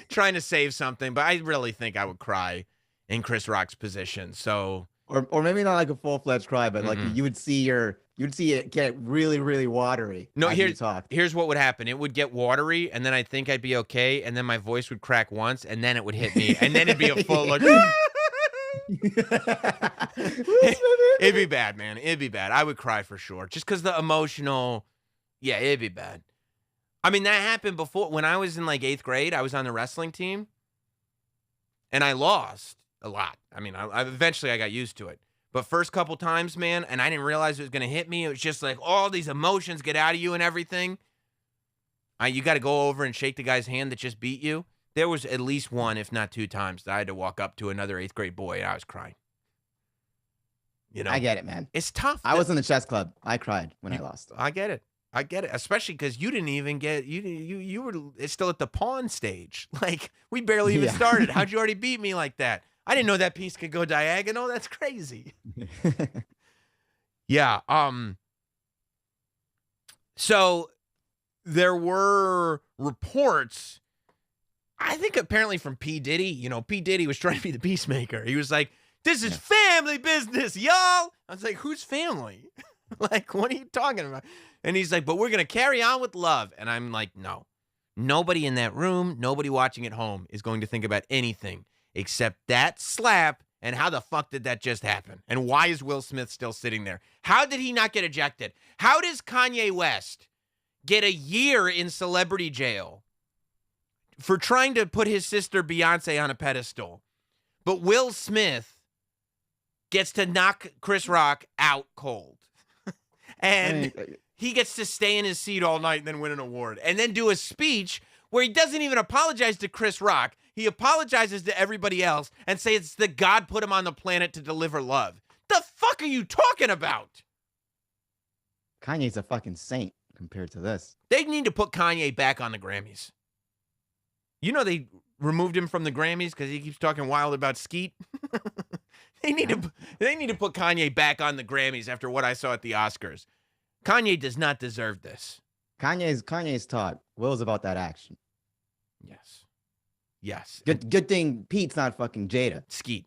trying to save something. But I really think I would cry in Chris Rock's position. So, or maybe not like a full-fledged cry, but like you would see it get really, really watery. No, here's what would happen. It would get watery, and then I think I'd be okay, and then my voice would crack once, and then it would hit me, and then it'd be a full like. It'd be bad, man. It'd be bad. I would cry for sure, just because the emotional. Yeah, it'd be bad. I mean, that happened before when I was in like 8th grade. I was on the wrestling team, and I lost a lot. I mean, I eventually got used to it. But first couple times, man, and I didn't realize it was going to hit me. It was just like all these emotions get out of you and everything. You got to go over and shake the guy's hand that just beat you. There was at least one, if not 2 times, that I had to walk up to another 8th grade boy, and I was crying. You know, I get it, man. It's tough. I was in the chess club. I cried when I lost. I get it. Especially because you didn't even get you were still at the pawn stage. Like, we barely even started. How'd you already beat me like that? I didn't know that piece could go diagonal. That's crazy. Yeah. So there were reports, I think apparently from P. Diddy. You know, P. Diddy was trying to be the peacemaker. He was like, this is family business, y'all. I was like, who's family? Like, what are you talking about? And he's like, but we're going to carry on with love. And I'm like, no. Nobody in that room, nobody watching at home is going to think about anything except that slap and how the fuck did that just happen? And why is Will Smith still sitting there? How did he not get ejected? How does Kanye West get a year in celebrity jail for trying to put his sister Beyonce on a pedestal? But Will Smith gets to knock Chris Rock out cold. And he gets to stay in his seat all night and then win an award. And then do a speech where he doesn't even apologize to Chris Rock. He apologizes to everybody else and says it's the God put him on the planet to deliver love. The fuck are you talking about? Kanye's a fucking saint compared to this. They need to put Kanye back on the Grammys. You know they removed him from the Grammys because he keeps talking wild about Skeet. They need to put Kanye back on the Grammys after what I saw at the Oscars. Kanye does not deserve this. Kanye's taught. Will's about that action. Yes. Good thing Pete's not fucking Jada. Skeet.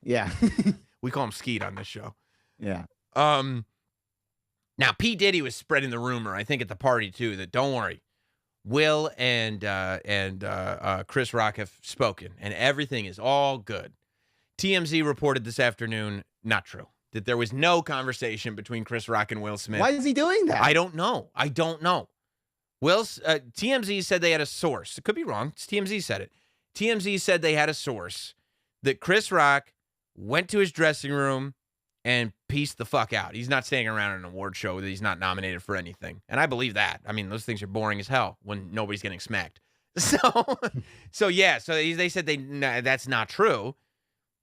Yeah. We call him Skeet on this show. Yeah. Now P. Diddy was spreading the rumor, I think at the party too, that don't worry, Will and Chris Rock have spoken and everything is all good. TMZ reported this afternoon, not true, that there was no conversation between Chris Rock and Will Smith. Why is he doing that? I don't know. TMZ said they had a source. It could be wrong. TMZ said it. TMZ said they had a source that Chris Rock went to his dressing room and pieced the fuck out. He's not staying around at an award show that he's not nominated for anything. And I believe that. I mean, those things are boring as hell when nobody's getting smacked. So they said that's not true,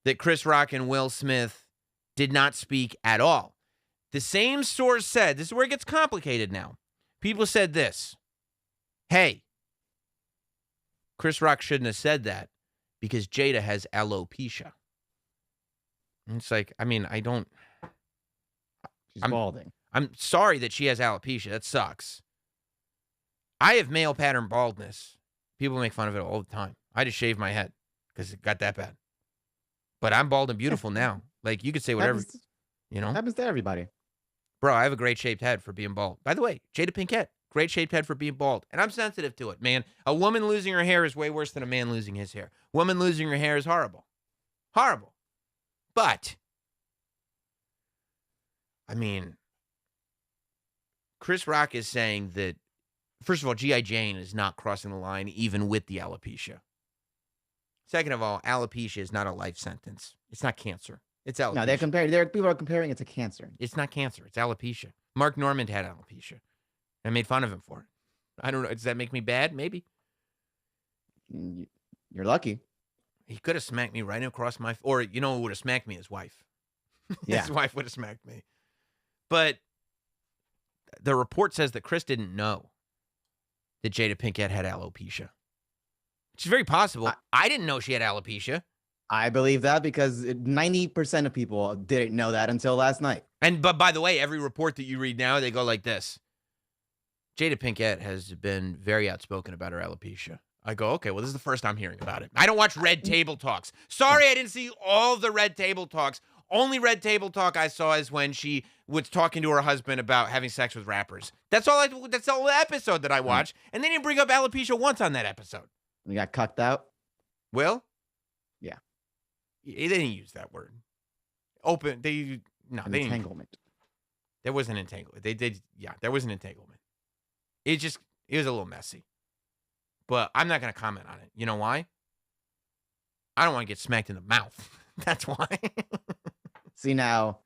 that Chris Rock and Will Smith did not speak at all. The same source said, this is where it gets complicated now. People said this. Hey, Chris Rock shouldn't have said that because Jada has alopecia. And it's like, I mean, She's balding. I'm sorry that she has alopecia. That sucks. I have male pattern baldness. People make fun of it all the time. I just shaved my head because it got that bad. But I'm bald and beautiful now. Like, you could say whatever, Happens to everybody. Bro, I have a great shaped head for being bald. By the way, Jada Pinkett, great shaped head for being bald. And I'm sensitive to it, man. A woman losing her hair is way worse than a man losing his hair. Woman losing her hair is horrible. Horrible. But, I mean, Chris Rock is saying that, first of all, G.I. Jane is not crossing the line even with the alopecia. Second of all, alopecia is not a life sentence. It's not cancer. It's alopecia. No, people are comparing it to cancer. It's not cancer. It's alopecia. Mark Normand had alopecia. I made fun of him for it. I don't know. Does that make me bad? Maybe. You're lucky. He could have smacked me right across my... Or, who would have smacked me? His wife. Yeah. His wife would have smacked me. But the report says that Chris didn't know that Jada Pinkett had alopecia. Which is very possible. I didn't know she had alopecia. I believe that because 90% of people didn't know that until last night. But by the way, every report that you read now, they go like this. Jada Pinkett has been very outspoken about her alopecia. I go, okay, well, this is the first I'm hearing about it. I don't watch Red Table Talks. Sorry, I didn't see all the Red Table Talks. Only Red Table Talk I saw is when she was talking to her husband about having sex with rappers. That's the whole episode that I watched. And they didn't bring up alopecia once on that episode. You got cucked out? Will? Yeah. They didn't use that word. Open. Entanglement. There was an entanglement. There was an entanglement. It was a little messy. But I'm not going to comment on it. You know why? I don't want to get smacked in the mouth. That's why. See, now,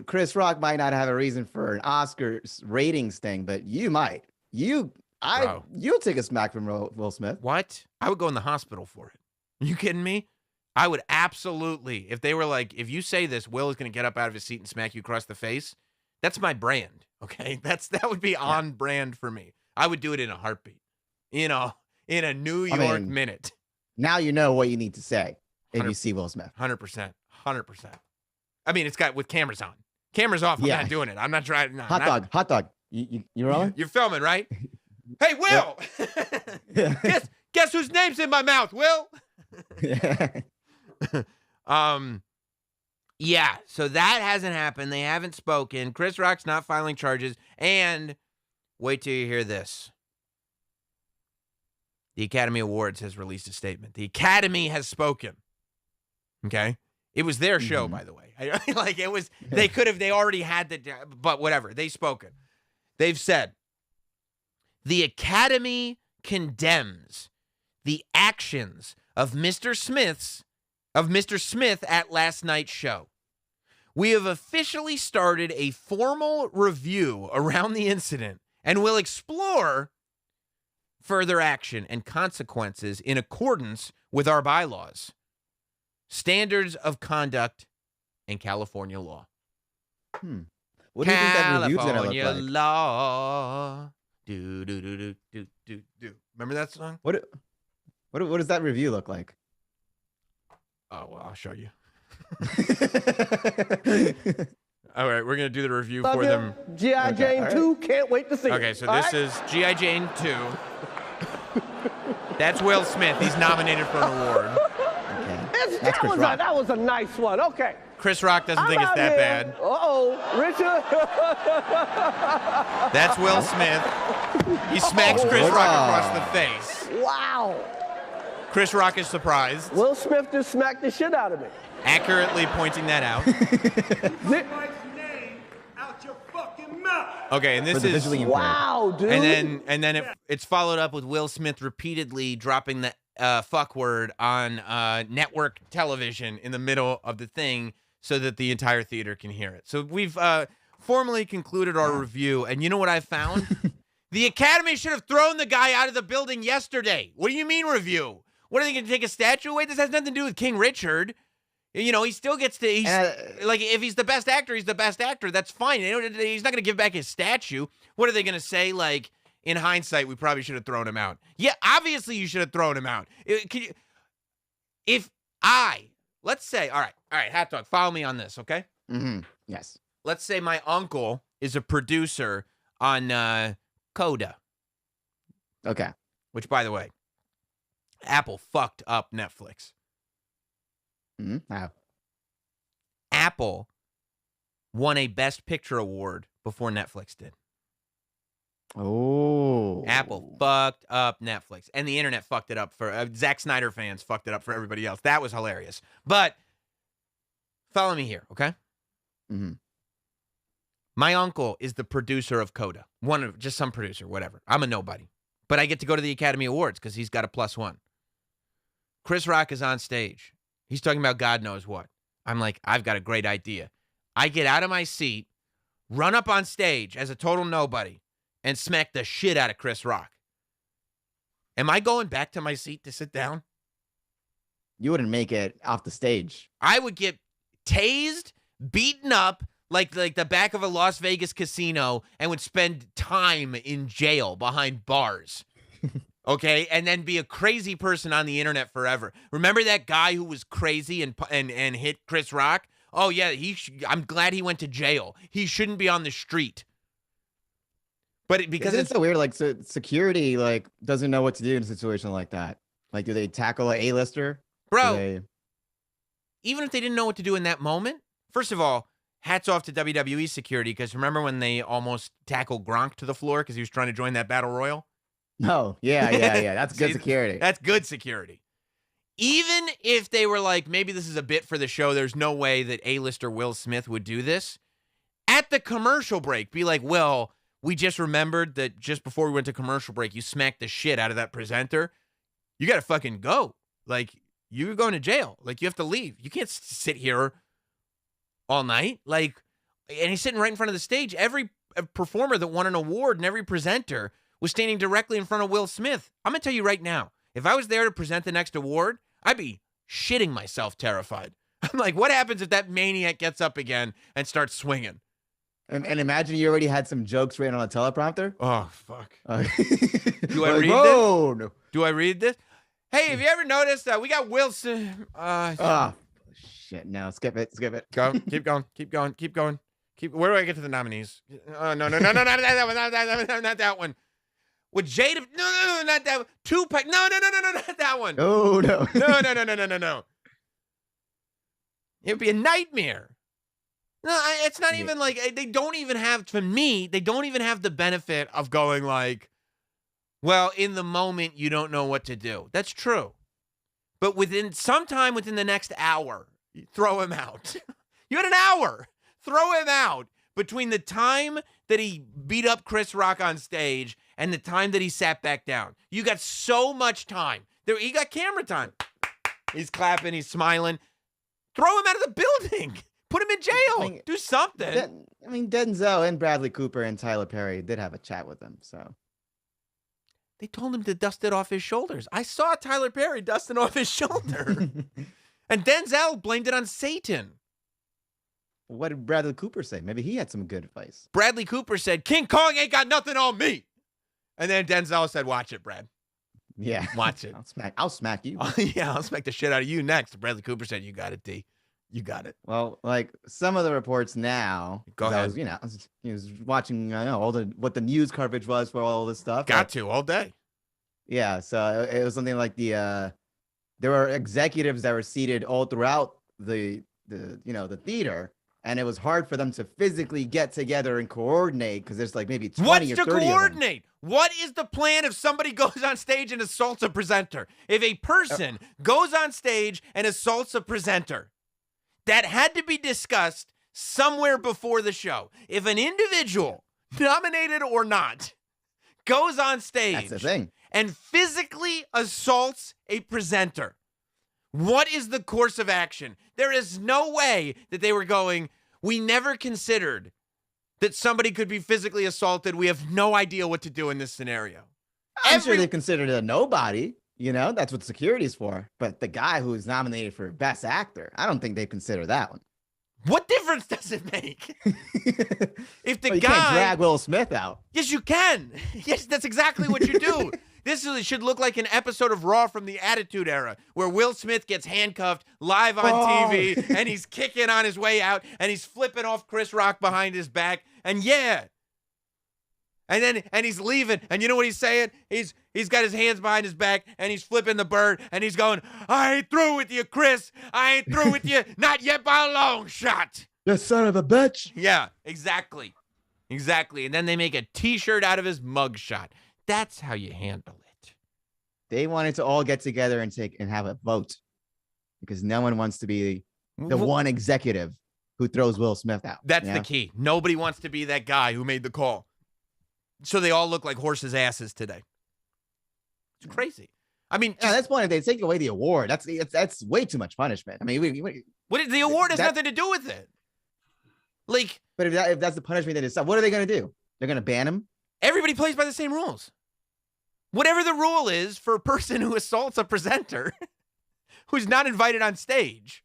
Chris Rock might not have a reason for an Oscars ratings thing, but you might. You'll take a smack from Will Smith. What? I would go in the hospital for it. Are you kidding me? I would absolutely. If they were like, if you say this, Will is going to get up out of his seat and smack you across the face. That's my brand. Okay. That would be on brand for me. I would do it in a heartbeat. In a New York minute. Now you know what you need to say if you see Will Smith. 100%. 100%. I mean, it's got with cameras on. Cameras off. I'm not doing it. I'm not trying. No, hot dog. You rolling? You're filming, right? Hey, Will. Guess whose name's in my mouth, Will? Yeah. So that hasn't happened. They haven't spoken. Chris Rock's not filing charges. And wait till you hear this. The Academy Awards has released a statement. The Academy has spoken. Okay? It was their show, by the way. They already had but whatever. They've spoken. They've said, the Academy condemns the actions of Mr. Smith at last night's show. We have officially started a formal review around the incident and will explore further action and consequences in accordance with our bylaws, standards of conduct, and California law. What do you think that review's gonna look California like? law. Do do do do do do do. Remember that song? What does that review look like? Oh well, I'll show you. All right, we're gonna do the review Love for you. them. G.I. Jane 2, can't wait to see it. Okay, so All this right? is G.I. Jane 2. That's Will Smith. He's nominated for an award. Okay. That's Chris That Rock. was a nice one. Okay. Chris Rock doesn't think it's I'm that out bad. here. Uh-oh, Richard. That's Will Smith. He smacks Chris Rock across the face. Wow. Chris Rock is surprised, Will Smith just smacked the shit out of me. accurately pointing that out. My wife's name out your fucking mouth. Okay, and For this the is visually impaired. Wow, dude. and then it's followed up with Will Smith repeatedly dropping the fuck word on network television in the middle of the thing so that the entire theater can hear it. So we've formally concluded our review, and you know what I found? The Academy should have thrown the guy out of the building yesterday. What do you mean review? What, are they going to take a statue away? This has nothing to do with King Richard. You know, he still gets to, like, if he's the best actor, he's the best actor. That's fine. He's not going to give back his statue. What are they going to say? Like, in hindsight, we probably should have thrown him out. Yeah, obviously you should have thrown him out. Let's say, all right, Hat Dog, follow me on this, okay? Mm-hmm. Yes. Let's say my uncle is a producer on Coda, Okay. which, by the way, Apple fucked up Netflix. How? Apple won a Best Picture award before Netflix did. Oh. Apple fucked up Netflix, and the internet fucked it up for Zack Snyder fans fucked it up for everybody else. That was hilarious. But follow me here, okay? Mm-hmm. My uncle is the producer of Coda. Just some producer, whatever. I'm a nobody. But I get to go to the Academy Awards because he's got a +1. Chris Rock is on stage. He's talking about God knows what. I'm like, I've got a great idea. I get out of my seat, run up on stage as a total nobody, and smack the shit out of Chris Rock. Am I going back to my seat to sit down? You wouldn't make it off the stage. I would get tased, beaten up like the back of a Las Vegas casino, and would spend time in jail behind bars. Okay, and then be a crazy person on the internet forever. Remember that guy who was crazy and hit Chris Rock? Oh yeah, I'm glad he went to jail. He shouldn't be on the street. But because it's so weird, like security like doesn't know what to do in a situation like that. Like, do they tackle a A-lister? Bro, even if they didn't know what to do in that moment, first of all, hats off to WWE security, because remember when they almost tackled Gronk to the floor because he was trying to join that battle royal? No, yeah. That's good security. That's good security. Even if they were like, maybe this is a bit for the show, there's no way that A-lister Will Smith would do this. At the commercial break, be like, well, we just remembered that just before we went to commercial break, you smacked the shit out of that presenter. You got to fucking go. Like, you're going to jail. Like, you have to leave. You can't sit here all night. Like, and he's sitting right in front of the stage. Every performer that won an award and every presenter was standing directly in front of Will Smith. I'm going to tell you right now, if I was there to present the next award, I'd be shitting myself terrified. I'm like, what happens if that maniac gets up again and starts swinging? And imagine you already had some jokes written on a teleprompter. Oh, fuck. Do I read this? No. Do I read this? Hey, have you ever noticed that we got Wilson? Shit. No, skip it. Go. Keep going. Where do I get to the nominees? No, not that one. Not that one. With Jada? No, not that one. Tupac? No, not that one. Oh, no. No. It would be a nightmare. No, it's not even like, they don't even have, to me, they don't even have the benefit of going like, well, in the moment, you don't know what to do. That's true. But sometime within the next hour, you throw him out. You had an hour. Throw him out between the time that he beat up Chris Rock on stage and the time that he sat back down. You got so much time. He got camera time. He's clapping. He's smiling. Throw him out of the building. Put him in jail. Do something. Denzel and Bradley Cooper and Tyler Perry did have a chat with him. So They told him to dust it off his shoulders. I saw Tyler Perry dusting off his shoulder. And Denzel blamed it on Satan. What did Bradley Cooper say? Maybe he had some good advice. Bradley Cooper said, King Kong ain't got nothing on me. And then Denzel said, watch it, Brad. Yeah. Watch it. I'll smack you. Yeah, I'll smack the shit out of you next. Bradley Cooper said, you got it, D. You got it. Well, like some of the reports now. Go ahead. I was watching what the news coverage was for all this stuff. Got to all day. Yeah, so it was something like there were executives that were seated all throughout the theater, and it was hard for them to physically get together and coordinate because there's like maybe 20 What's or to 30 coordinate? What is the plan if somebody goes on stage and assaults a presenter? If a person goes on stage and assaults a presenter, that had to be discussed somewhere before the show. If an individual, nominated or not, goes on stage That's the thing. and physically assaults a presenter, what is the course of action? There is no way that they were going, we never considered that somebody could be physically assaulted. We have no idea what to do in this scenario. I'm sure they considered it a nobody. That's what security's for. But the guy who's nominated for Best Actor, I don't think they consider that one. What difference does it make? If the you guy can't drag Will Smith out. Yes, you can. Yes, that's exactly what you do. This should look like an episode of Raw from the Attitude Era, where Will Smith gets handcuffed live on TV, and he's kicking on his way out, and he's flipping off Chris Rock behind his back, and he's leaving, and you know what he's saying? He's got his hands behind his back, and he's flipping the bird, and he's going, I ain't through with you, Chris. I ain't through with you, not yet by a long shot. You son of a bitch. Yeah, exactly. Exactly. And then they make a T-shirt out of his mugshot. That's how you handle it. They wanted to all get together and have a vote because no one wants to be the one executive who throws Will Smith out. That's the key. Nobody wants to be that guy who made the call. So they all look like horses' asses today. It's crazy. I mean, that's one. If they take away the award, that's way too much punishment. I mean, the award has nothing to do with it. Like, but if that's the punishment they decide, what are they going to do? They're going to ban him? Everybody plays by the same rules. Whatever the rule is for a person who assaults a presenter who's not invited on stage.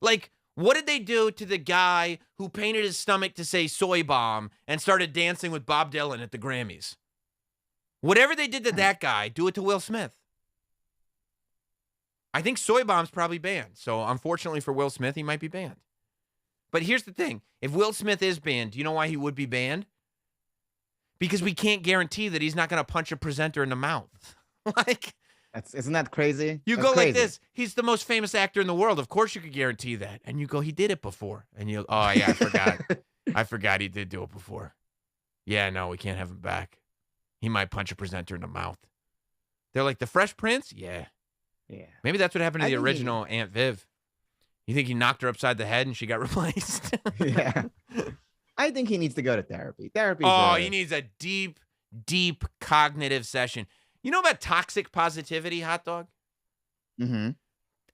Like, what did they do to the guy who painted his stomach to say soy bomb and started dancing with Bob Dylan at the Grammys? Whatever they did to that guy, do it to Will Smith. I think soy bomb's probably banned. So unfortunately for Will Smith, he might be banned. But here's the thing. If Will Smith is banned, do you know why he would be banned? Because we can't guarantee that he's not going to punch a presenter in the mouth. Isn't that crazy? You go like this. He's the most famous actor in the world. Of course you could guarantee that. And you go, he did it before. And you, oh yeah, I forgot. I forgot he did do it before. Yeah, no, we can't have him back. He might punch a presenter in the mouth. They're like, the Fresh Prince? Yeah. Yeah. Maybe that's what happened to the original Aunt Viv. You think he knocked her upside the head and she got replaced? Yeah. I think he needs to go to therapy. He needs a deep, deep cognitive session. You know about toxic positivity, Hot Dog? Mm-hmm.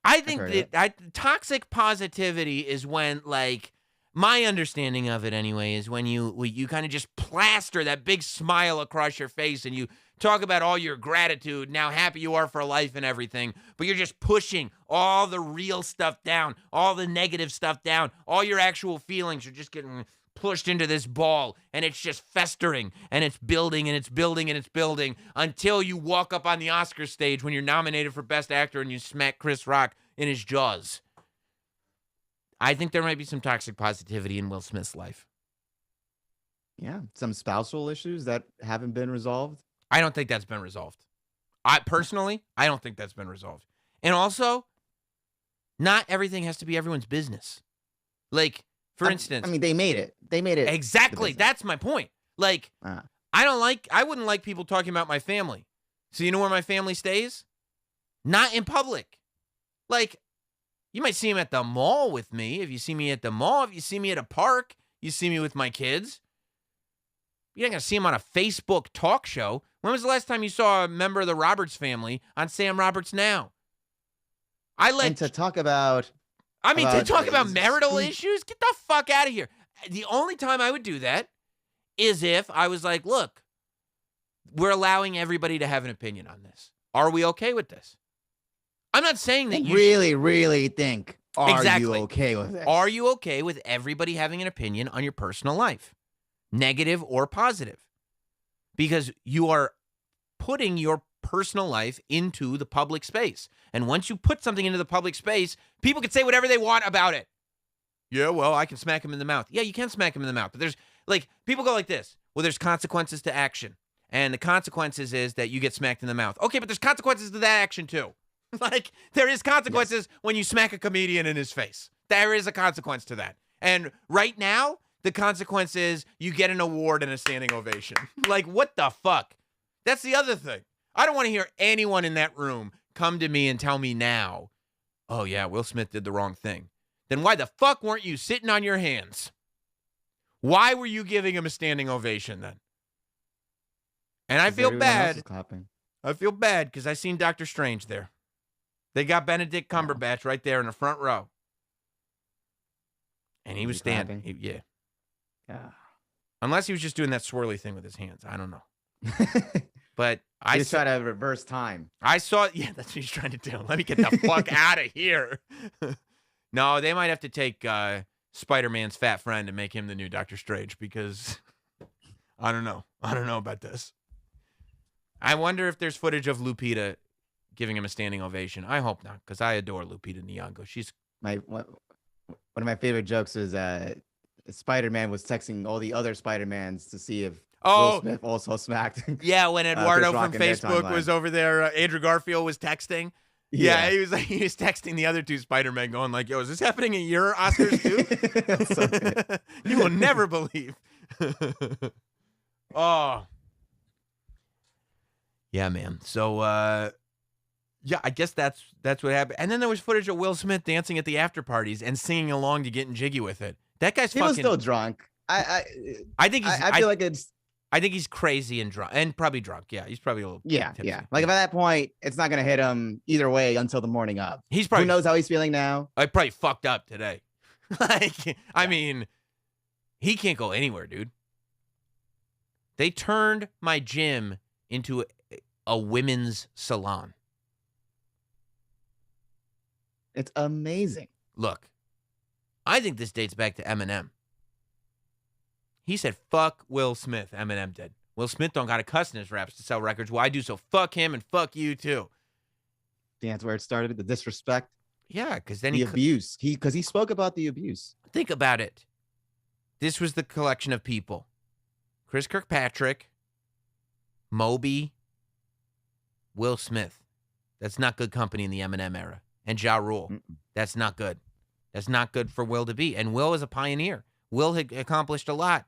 I think that toxic positivity is when, like, my understanding of it anyway, is when you kind of just plaster that big smile across your face and you talk about all your gratitude and how happy you are for life and everything, but you're just pushing all the real stuff down, all the negative stuff down, all your actual feelings are just getting pushed into this ball, and it's just festering, and it's building, and it's building, and it's building, until you walk up on the Oscar stage when you're nominated for Best Actor and you smack Chris Rock in his jaws. I think there might be some toxic positivity in Will Smith's life. Yeah, some spousal issues that haven't been resolved. I don't think that's been resolved. I don't think that's been resolved. And also, not everything has to be everyone's business. Like, for instance, I mean, they made it. Exactly. That's my point. Like, I wouldn't like people talking about my family. So you know where my family stays? Not in public. Like, you might see him at the mall with me. If you see me at the mall, if you see me at a park, you see me with my kids. You're not going to see him on a Facebook talk show. When was the last time you saw a member of the Roberts family on Sam Roberts Now? And to talk about marital issues? Get the fuck out of here. The only time I would do that is if I was like, look, we're allowing everybody to have an opinion on this. Are we okay with this? I'm not saying that you really think, are you okay with this? Are you okay with everybody having an opinion on your personal life, negative or positive? Because you are putting your personal life into the public space. And once you put something into the public space, people can say whatever they want about it. Yeah, well, I can smack him in the mouth. Yeah, you can smack him in the mouth. But there's, like, people go like this. Well, there's consequences to action. And the consequences is that you get smacked in the mouth. Okay, but there's consequences to that action, too. Like, there is consequences when you smack a comedian in his face. There is a consequence to that. And right now, the consequence is you get an award and a standing ovation. Like, what the fuck? That's the other thing. I don't want to hear anyone in that room come to me and tell me now, oh, yeah, Will Smith did the wrong thing. Then why the fuck weren't you sitting on your hands? Why were you giving him a standing ovation then? And I feel bad. I feel bad because I seen Dr. Strange there. They got Benedict Cumberbatch right there in the front row. And he was standing. Yeah. Unless he was just doing that swirly thing with his hands. I don't know. But I try to reverse time. I saw, yeah, that's what he's trying to do. Let me get the fuck out of here. No, they might have to take Spider-Man's fat friend and make him the new Doctor Strange because I don't know. I don't know about this. I wonder if there's footage of Lupita giving him a standing ovation. I hope not, because I adore Lupita Nyong'o. She's one of my favorite jokes is Spider-Man was texting all the other Spider-Mans to see if Will Smith also smacked. Yeah, when Eduardo from Facebook was over there, Andrew Garfield was texting. Yeah, he was texting the other two Spider-Men going like, yo, is this happening at your Oscars too? You will never believe. Oh. Yeah, man. So, yeah, I guess that's what happened. And then there was footage of Will Smith dancing at the after parties and singing along to Getting Jiggy with It. That guy's he was still drunk. I think he's. I feel like it's. I think he's crazy and drunk, and probably drunk. Yeah, he's probably a little. Yeah, tipsy. yeah. Like by that point, it's not gonna hit him either way until the morning of. He's probably. Who knows how he's feeling now? I probably fucked up today. I mean, he can't go anywhere, dude. They turned my gym into a women's salon. It's amazing. Look, I think this dates back to Eminem. He said, fuck Will Smith, Eminem did. Will Smith don't got to cuss in his raps to sell records. Well, I do, so fuck him and fuck you too. That's where it started, the disrespect. Yeah, because then the abuse. Because he spoke about the abuse. Think about it. This was the collection of people. Chris Kirkpatrick, Moby, Will Smith. That's not good company in the Eminem era. And Ja Rule. That's not good. That's not good for Will to be. And Will is a pioneer. Will had accomplished a lot.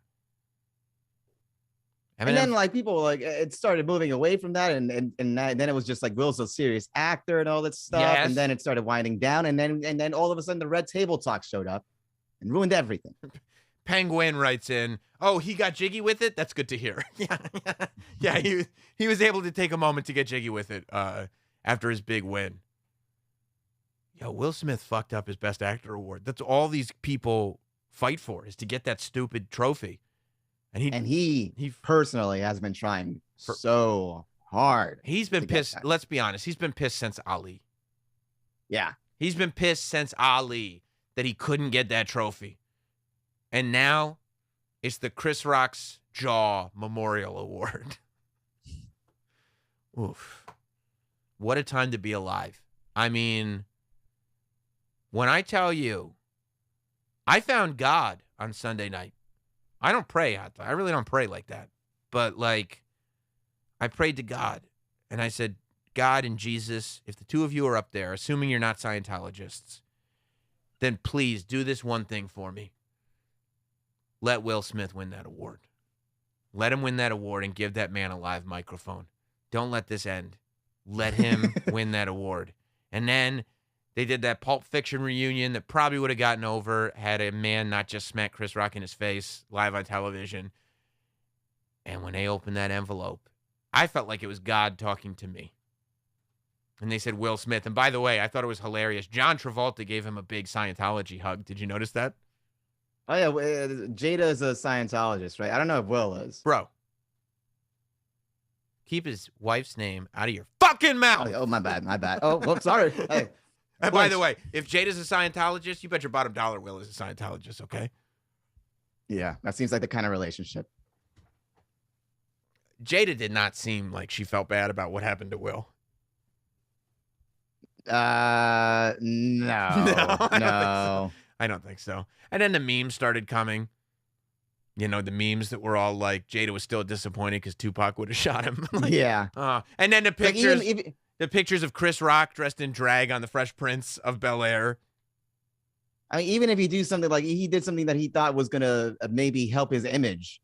And then like people like it started moving away from that, and then it was just like Will's a serious actor and all that stuff. Yes. And then it started winding down, and then all of a sudden the Red Table Talk showed up and ruined everything. Penguin writes in, "Oh, he got jiggy with it. That's good to hear." Yeah. He was able to take a moment to get jiggy with it after his big win. Yo, Will Smith fucked up his Best Actor award. That's all these people fight for, is to get that stupid trophy. And he personally has been trying so hard. He's been pissed. Let's be honest. He's been pissed since Ali. Yeah. He's been pissed since Ali that he couldn't get that trophy. And now it's the Chris Rock's Jaw Memorial Award. Oof. What a time to be alive. I mean, when I tell you, I found God on Sunday night. I don't pray. I really don't pray like that. But, like, I prayed to God. And I said, God and Jesus, if the two of you are up there, assuming you're not Scientologists, then please do this one thing for me. Let Will Smith win that award. Let him win that award and give that man a live microphone. Don't let this end. Let him win that award. And then they did that Pulp Fiction reunion that probably would have gotten over had a man not just smack Chris Rock in his face live on television. And when they opened that envelope, I felt like it was God talking to me. And they said Will Smith. And by the way, I thought it was hilarious. John Travolta gave him a big Scientology hug. Did you notice that? Oh, yeah. Jada is a Scientologist, right? I don't know if Will is. Bro. Keep his wife's name out of your fucking mouth. Oh, my bad. Oh, well, sorry. Hey. And by the way, if Jada's a Scientologist, you bet your bottom dollar Will is a Scientologist, okay? Yeah, that seems like the kind of relationship. Jada did not seem like she felt bad about what happened to Will. No. I don't think so. And then the memes started coming. You know, the memes that were all like, Jada was still disappointed because Tupac would have shot him. Like, yeah. And then the pictures, Like the pictures of Chris Rock dressed in drag on the Fresh Prince of Bel-Air. I mean, even if he do something like he did something that he thought was going to maybe help his image,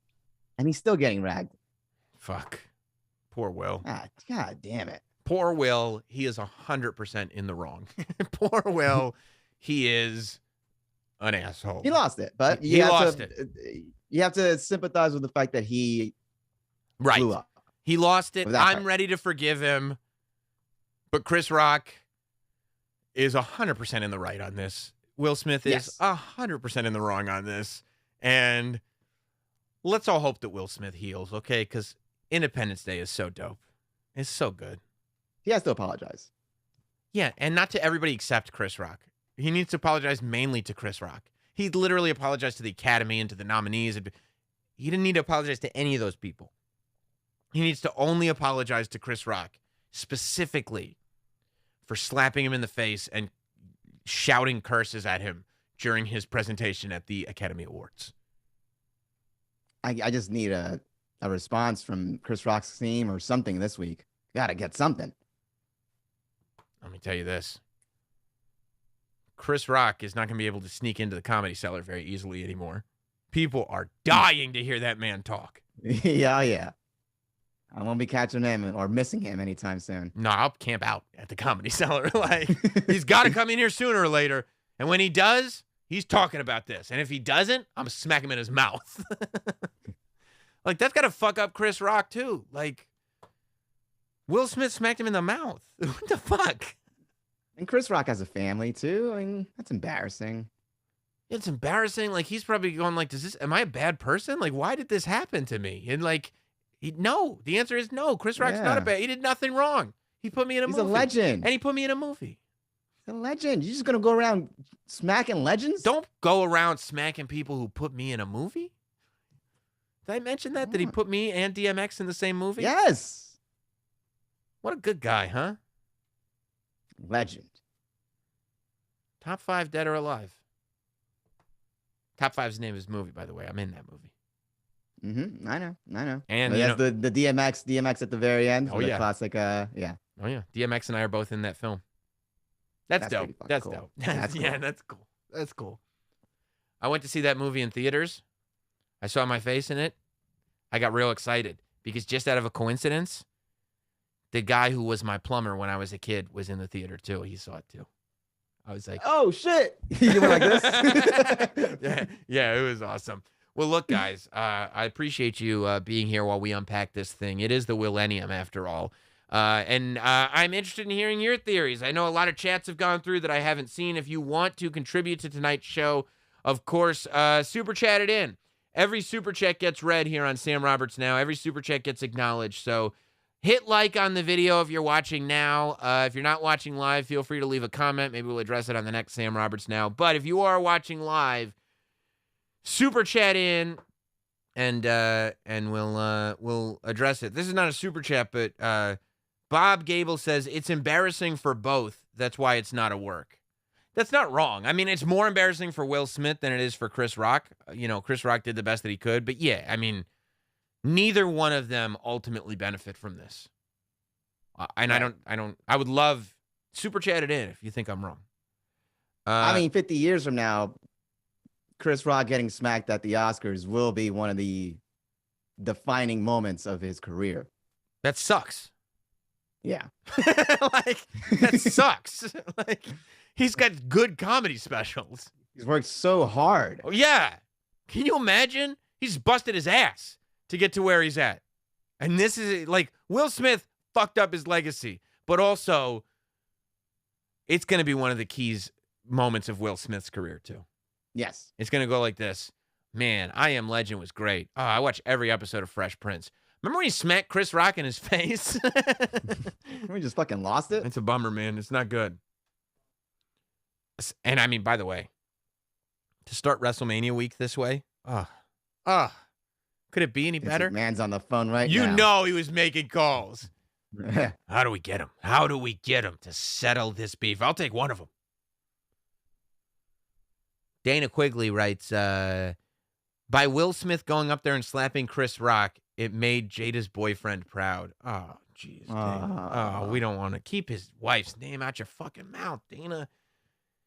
and he's still getting ragged. Fuck. Poor Will. God damn it. Poor Will. He is 100% in the wrong. Poor Will. He is an asshole. He lost it, but he lost it. You have to sympathize with the fact that he blew up. He lost it. I'm part. ready to forgive him. But Chris Rock is 100% in the right on this. Will Smith is 100% in the wrong on this. And let's all hope that Will Smith heals, okay? Because Independence Day is so dope. It's so good. He has to apologize. Yeah, and not to everybody except Chris Rock. He needs to apologize mainly to Chris Rock. He literally apologized to the Academy and to the nominees. He didn't need to apologize to any of those people. He needs to only apologize to Chris Rock, specifically for slapping him in the face and shouting curses at him during his presentation at the Academy Awards. I just need a response from Chris Rock's team or something this week. Gotta get something. Let me tell you this. Chris Rock is not going to be able to sneak into the Comedy Cellar very easily anymore. People are dying to hear that man talk. Yeah. I won't be catching him or missing him anytime soon. No, I'll camp out at the Comedy Cellar. Like, he's got to come in here sooner or later. And when he does, he's talking about this. And if he doesn't, I'm smack him in his mouth. Like, that's got to fuck up Chris Rock, too. Like, Will Smith smacked him in the mouth. What the fuck? And Chris Rock has a family, too. I mean, that's embarrassing. It's embarrassing. Like, he's probably going like, am I a bad person? Like, why did this happen to me? And like, no. The answer is no. Chris Rock's not a bad. He did nothing wrong. He put me in a movie. He's a legend. And he put me in a movie. He's a legend. You're just going to go around smacking legends? Don't go around smacking people who put me in a movie. Did I mention that? Did he put me and DMX in the same movie? Yes. What a good guy, huh? Legend. Top 5 dead or alive. Top 5's the name of his movie, by the way. I'm in that movie. Mm-hmm. I know. And well, that's the DMX at the very end. Oh, the yeah. Classic, yeah. Oh, yeah. DMX and I are both in that film. That's dope. That's cool. dope. That's cool. Yeah, that's cool. That's cool. I went to see that movie in theaters. I saw my face in it. I got real excited because just out of a coincidence, the guy who was my plumber when I was a kid was in the theater too. He saw it too. I was like, oh, shit. You went like this? yeah, it was awesome. Well, look, guys, I appreciate you being here while we unpack this thing. It is the Millennium, after all. And I'm interested in hearing your theories. I know a lot of chats have gone through that I haven't seen. If you want to contribute to tonight's show, of course, super chat it in. Every super chat gets read here on Sam Roberts Now. Every super chat gets acknowledged. So hit like on the video if you're watching now. If you're not watching live, feel free to leave a comment. Maybe we'll address it on the next Sam Roberts Now. But if you are watching live, super chat in, and we'll address it. This is not a super chat, but Bob Gable says it's embarrassing for both. That's why it's not a work. That's not wrong. I mean, it's more embarrassing for Will Smith than it is for Chris Rock. You know, Chris Rock did the best that he could, but yeah, I mean, neither one of them ultimately benefit from this. And I would love super chat it in if you think I'm wrong. I mean, 50 years from now, Chris Rock getting smacked at the Oscars will be one of the defining moments of his career. That sucks. Yeah. Like, that sucks. Like, he's got good comedy specials. He's worked so hard. Oh, yeah. Can you imagine? He's busted his ass to get to where he's at. And this is, like, Will Smith fucked up his legacy, but also it's going to be one of the keys moments of Will Smith's career, too. Yes. It's going to go like this. Man, I Am Legend was great. Oh, I watched every episode of Fresh Prince. Remember when he smacked Chris Rock in his face? We just fucking lost it. It's a bummer, man. It's not good. And I mean, by the way, to start WrestleMania week this way, could it be any better? Man's on the phone right now. You know he was making calls. How do we get him? How do we get him to settle this beef? I'll take one of them. Dana Quigley writes, by Will Smith going up there and slapping Chris Rock, it made Jada's boyfriend proud. Oh, jeez. Oh, we don't want to keep his wife's name out your fucking mouth, Dana.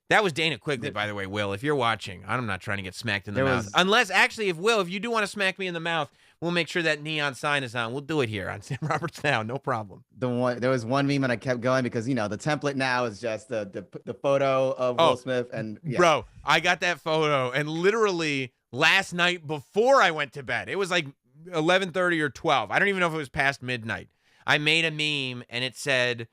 That was Dana Quigley, by the way, Will. If you're watching, I'm not trying to get smacked in the mouth. Unless, actually, if you do want to smack me in the mouth, we'll make sure that neon sign is on. We'll do it here on Sam Roberts Now. No problem. There was one meme and I kept going because, the template now is just the photo of Will Smith. And Bro, I got that photo. And literally last night before I went to bed, it was like 11:30 or 12. I don't even know if it was past midnight. I made a meme and it said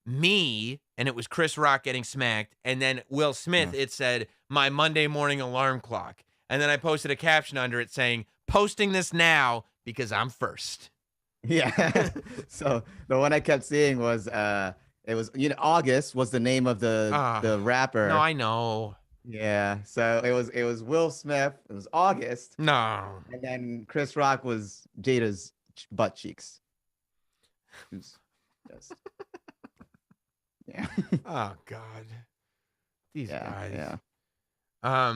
me, and it was Chris Rock getting smacked. And then Will Smith, it said my Monday morning alarm clock. And then I posted a caption under it saying, posting this now because I'm first. Yeah. So the one I kept seeing was it was August was the name of the rapper. No, I know. Yeah. So it was Will Smith. It was August. No. And then Chris Rock was Jada's butt cheeks. It was just yeah. Oh God. These guys. Yeah.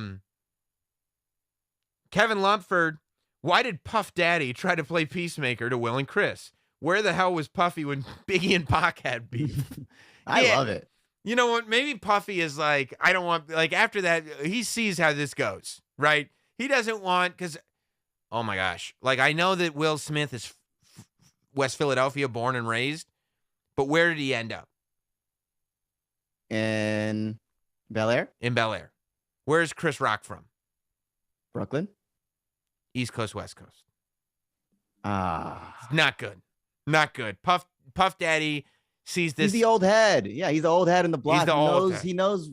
Kevin Lumpford, why did Puff Daddy try to play peacemaker to Will and Chris? Where the hell was Puffy when Biggie and Pac had beef? I love it. You know what? Maybe Puffy is like, I don't want, like, after that, he sees how this goes, right? He doesn't want, because, oh my gosh. Like, I know that Will Smith is West Philadelphia born and raised, but where did he end up? In Bel Air? In Bel Air. Where's Chris Rock from? Brooklyn? East Coast, West Coast. Not good. Not good. Puff Daddy sees this. He's the old head. Yeah, he's the old head in the block. He's the old head. He knows.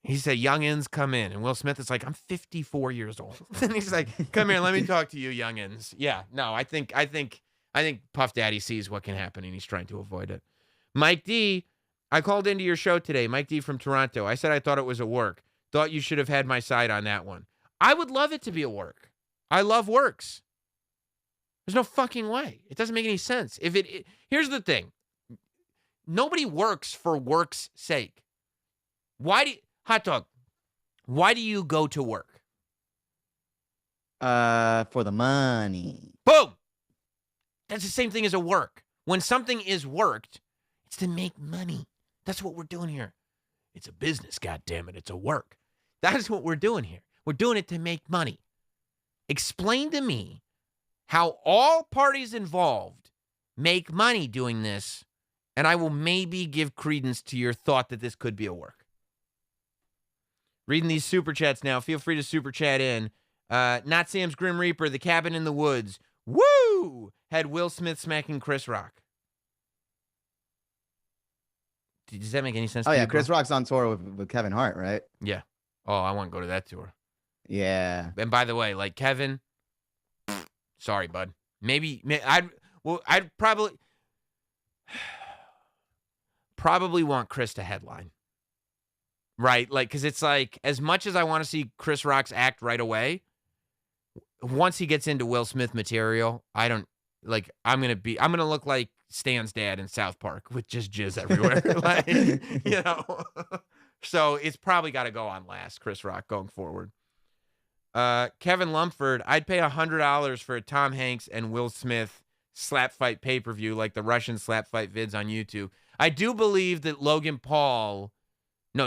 He said, youngins, come in. And Will Smith is like, I'm 54 years old. And he's like, come here, let me talk to you, youngins. Yeah, no, I think Puff Daddy sees what can happen and he's trying to avoid it. Mike D, I called into your show today. Mike D from Toronto. I said I thought it was a work. Thought you should have had my side on that one. I would love it to be a work. I love works. There's no fucking way. It doesn't make any sense. Here's the thing. Nobody works for work's sake. Hot dog, why do you go to work? For the money. Boom. That's the same thing as a work. When something is worked, it's to make money. That's what we're doing here. It's a business, goddammit. It's a work. That's what we're doing here. We're doing it to make money. Explain to me how all parties involved make money doing this, and I will maybe give credence to your thought that this could be a work. Reading these super chats now. Feel free to super chat in. Not Sam's Grim Reaper, The Cabin in the Woods. Woo! Had Will Smith smacking Chris Rock. Does that make any sense? Oh, yeah. Chris Rock's on tour with Kevin Hart, right? Yeah. Oh, I want to go to that tour. Yeah. And by the way, like Kevin, sorry, bud. I'd probably want Chris to headline. Right? Like, because it's like, as much as I want to see Chris Rock's act right away, once he gets into Will Smith material, I'm going to look like Stan's dad in South Park with just jizz everywhere. So it's probably got to go on last, Chris Rock, going forward. Kevin Lumpford, I'd pay $100 for a Tom Hanks and Will Smith slap fight pay-per-view like the Russian slap fight vids on YouTube. I do believe that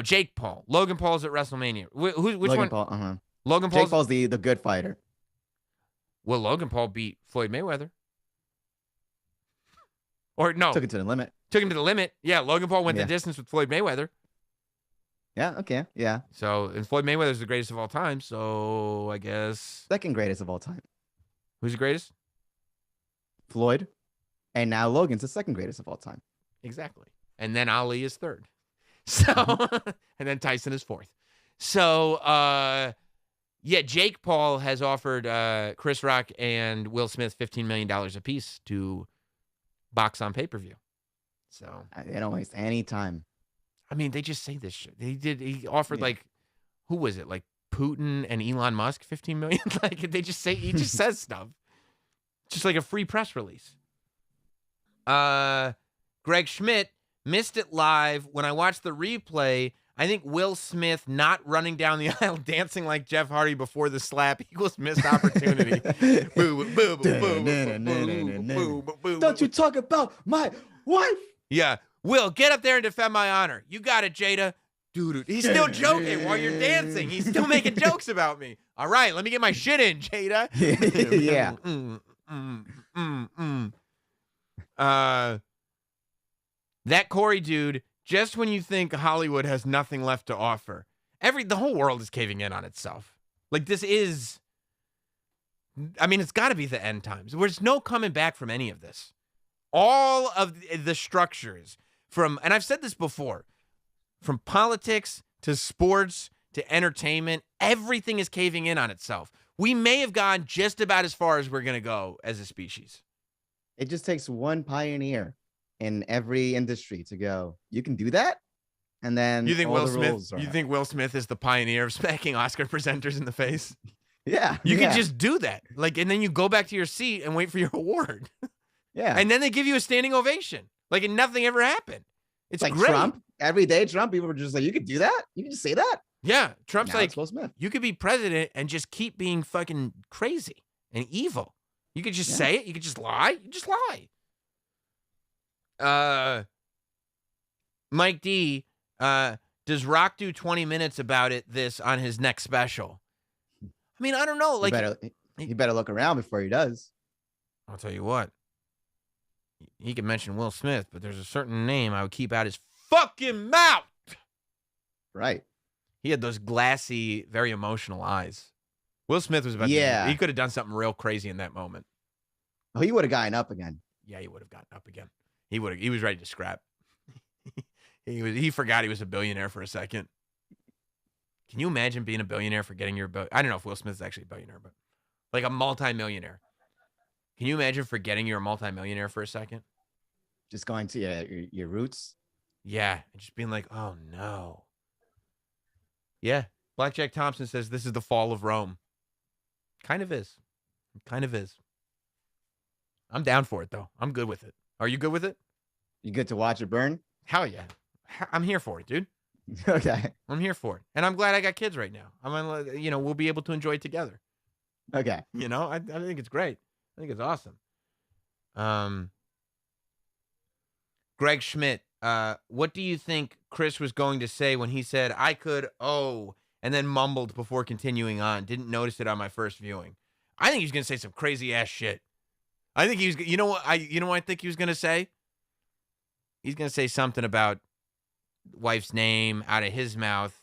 Jake Paul. Logan Paul's at WrestleMania. Which Logan one? Paul, uh-huh. Logan Jake Paul's the good fighter. Well, Logan Paul beat Floyd Mayweather. Or no. Took it to the limit. Took him to the limit. Yeah, Logan Paul went the distance with Floyd Mayweather. Yeah, okay, yeah. So, and Floyd Mayweather's the greatest of all time, so I guess... Second greatest of all time. Who's the greatest? Floyd. And now Logan's the second greatest of all time. Exactly. And then Ali is third. So, and then Tyson is fourth. So, Yeah, Jake Paul has offered Chris Rock and Will Smith $15 million apiece to box on pay-per-view. So They don't waste any time. I mean, they just say this shit. He offered like, who was it? Like Putin and Elon Musk, 15 million. Like they just say, he just says stuff. Just like a free press release. Greg Schmidt missed it live. When I watched the replay, I think Will Smith not running down the aisle dancing like Jeff Hardy before the slap equals missed opportunity. Don't you talk about my wife? Yeah. Will, get up there and defend my honor. You got it, Jada. Dude, he's still joking while you're dancing. He's still making jokes about me. All right, let me get my shit in, Jada. Yeah. That Corey dude, just when you think Hollywood has nothing left to offer, the whole world is caving in on itself. Like this is, I mean, it's got to be the end times. There's no coming back from any of this. All of the structures and I've said this before, from politics to sports to entertainment, everything is caving in on itself. We may have gone just about as far as we're going to go as a species. It just takes one pioneer in every industry to go, you can do that? And then you think Will Smith is the pioneer of smacking Oscar presenters in the face? Yeah. You can just do that. Like, and then you go back to your seat and wait for your award. Yeah. And then they give you a standing ovation. Like, and nothing ever happened. It's like great. Trump. Every day, Trump, people were just like, you could do that? You can just say that? Yeah. Trump's now like, Will Smith. You could be president and just keep being fucking crazy and evil. You could just say it. You could just lie. You just lie. Mike D, does Rock do 20 minutes about this on his next special? I mean, I don't know. Like, he better look around before he does. I'll tell you what. He can mention Will Smith, but there's a certain name I would keep out his fucking mouth. Right. He had those glassy, very emotional eyes. Will Smith was about he could have done something real crazy in that moment. Oh, he would have gotten up again. Yeah, he would have gotten up again. He was ready to scrap. He forgot he was a billionaire for a second. Can you imagine being a billionaire, forgetting you're I don't know if Will Smith is actually a billionaire, but like a multimillionaire. Can you imagine forgetting you're a multimillionaire for a second? Just going to your roots? Yeah, and just being like, oh no. Yeah, Blackjack Thompson says this is the fall of Rome. Kind of is. Kind of is. I'm down for it, though. I'm good with it. Are you good with it? You good to watch it burn? Hell yeah. I'm here for it, dude. Okay. I'm here for it. And I'm glad I got kids right now. We'll be able to enjoy it together. Okay. I think it's great. I think it's awesome. Greg Schmidt, what do you think Chris was going to say when he said, I could, and then mumbled before continuing on? Didn't notice it on my first viewing. I think he's going to say some crazy ass shit. I think you know what I think he was going to say? He's going to say something about wife's name out of his mouth.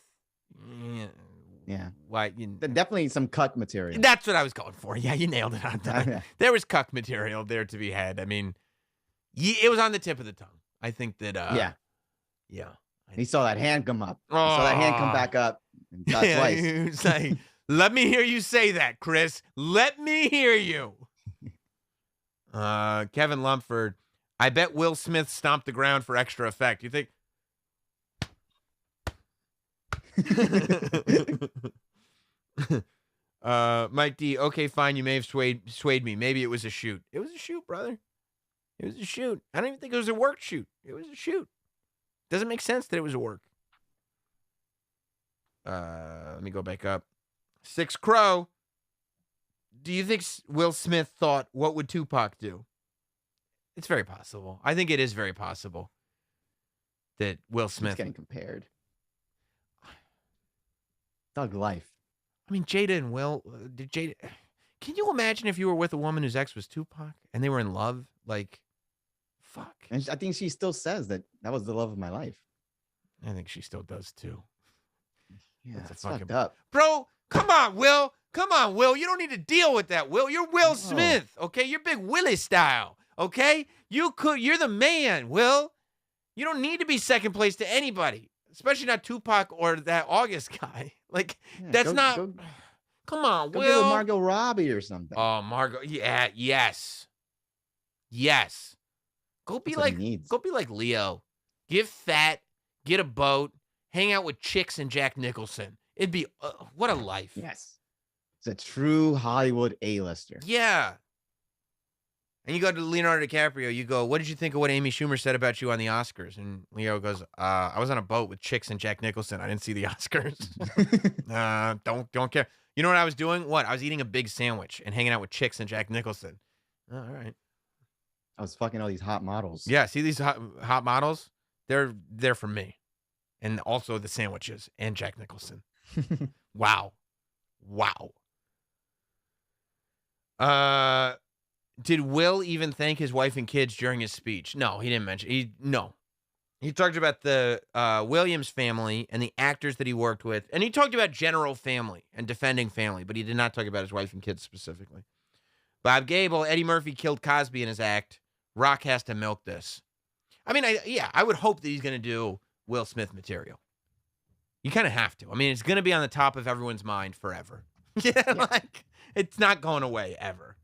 Yeah. Why? Definitely some cuck material. That's what I was going for. Yeah, you nailed it on time. There was cuck material there to be had. I mean, it was on the tip of the tongue. I think that. Yeah. He saw that hand come up. Saw that hand come back up. And twice. He was like, let me hear you say that, Chris. Let me hear you. Kevin Lumford, I bet Will Smith stomped the ground for extra effect. You think? Mike D, okay, fine, you may have swayed me. Maybe it was a shoot. It was a shoot, brother. It was a shoot. I don't even think it was a work shoot. It was a shoot. Doesn't make sense that it was a work. Let me go back up. Six Crow, do you think Will Smith thought, what would Tupac do? It's very possible. I think it is very possible that Will Smith... He's getting compared. Thug life. I mean, Jada and Will, can you imagine if you were with a woman whose ex was Tupac and they were in love? Like, fuck. And I think she still says that was the love of my life. I think she still does too. Yeah, that's fucked up. Bro, come on, Will. Come on, Will. You don't need to deal with that, Will. You're Will Smith, okay? You're Big Willie style, okay? You're the man, Will. You don't need to be second place to anybody. Especially not Tupac or that August guy. Like, Come on, Go give it Will. Margot Robbie or something. Oh, Margot. Yeah, yes. Yes. Go be That's what he like needs. Leo. Get fat, get a boat, hang out with chicks and Jack Nicholson. It'd be what a life. Yes. It's a true Hollywood A-lister. Yeah. And you go to Leonardo DiCaprio, you go, what did you think of what Amy Schumer said about you on the Oscars? And Leo goes, I was on a boat with chicks and Jack Nicholson. I didn't see the Oscars. Don't care. You know what I was doing? What? I was eating a big sandwich and hanging out with chicks and Jack Nicholson. Oh, all right. I was fucking all these hot models. Yeah, see these hot models? They're for me. And also the sandwiches and Jack Nicholson. Wow. Did Will even thank his wife and kids during his speech? No, he didn't mention. No. He talked about the Williams family and the actors that he worked with. And he talked about general family and defending family, but he did not talk about his wife and kids specifically. Bob Gable, Eddie Murphy killed Cosby in his act. Rock has to milk this. I mean, I would hope that he's going to do Will Smith material. You kind of have to. I mean, it's going to be on the top of everyone's mind forever. Yeah, like, it's not going away ever.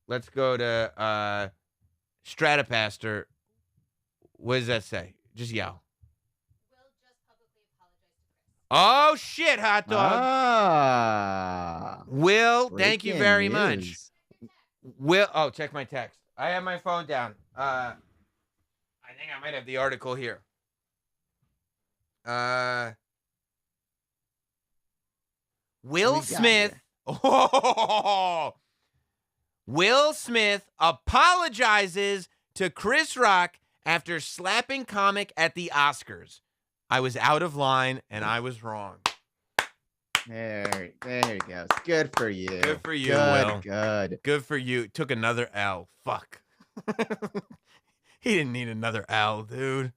Let's go to Stratopaster. What does that say? Just yell. Will just publicly apologize to Chris. Oh, shit, hot dog. Will, Breaking thank you very much. news. Will, check my text. I have my phone down. I think I might have the article here. Will What do we got Smith. here? Oh, Will Smith apologizes to Chris Rock after slapping comic at the Oscars. I was out of line and I was wrong. There he goes. Good for you. Good for you, Good, Will. good. Good for you. Took another L. Fuck. He didn't need another L, dude.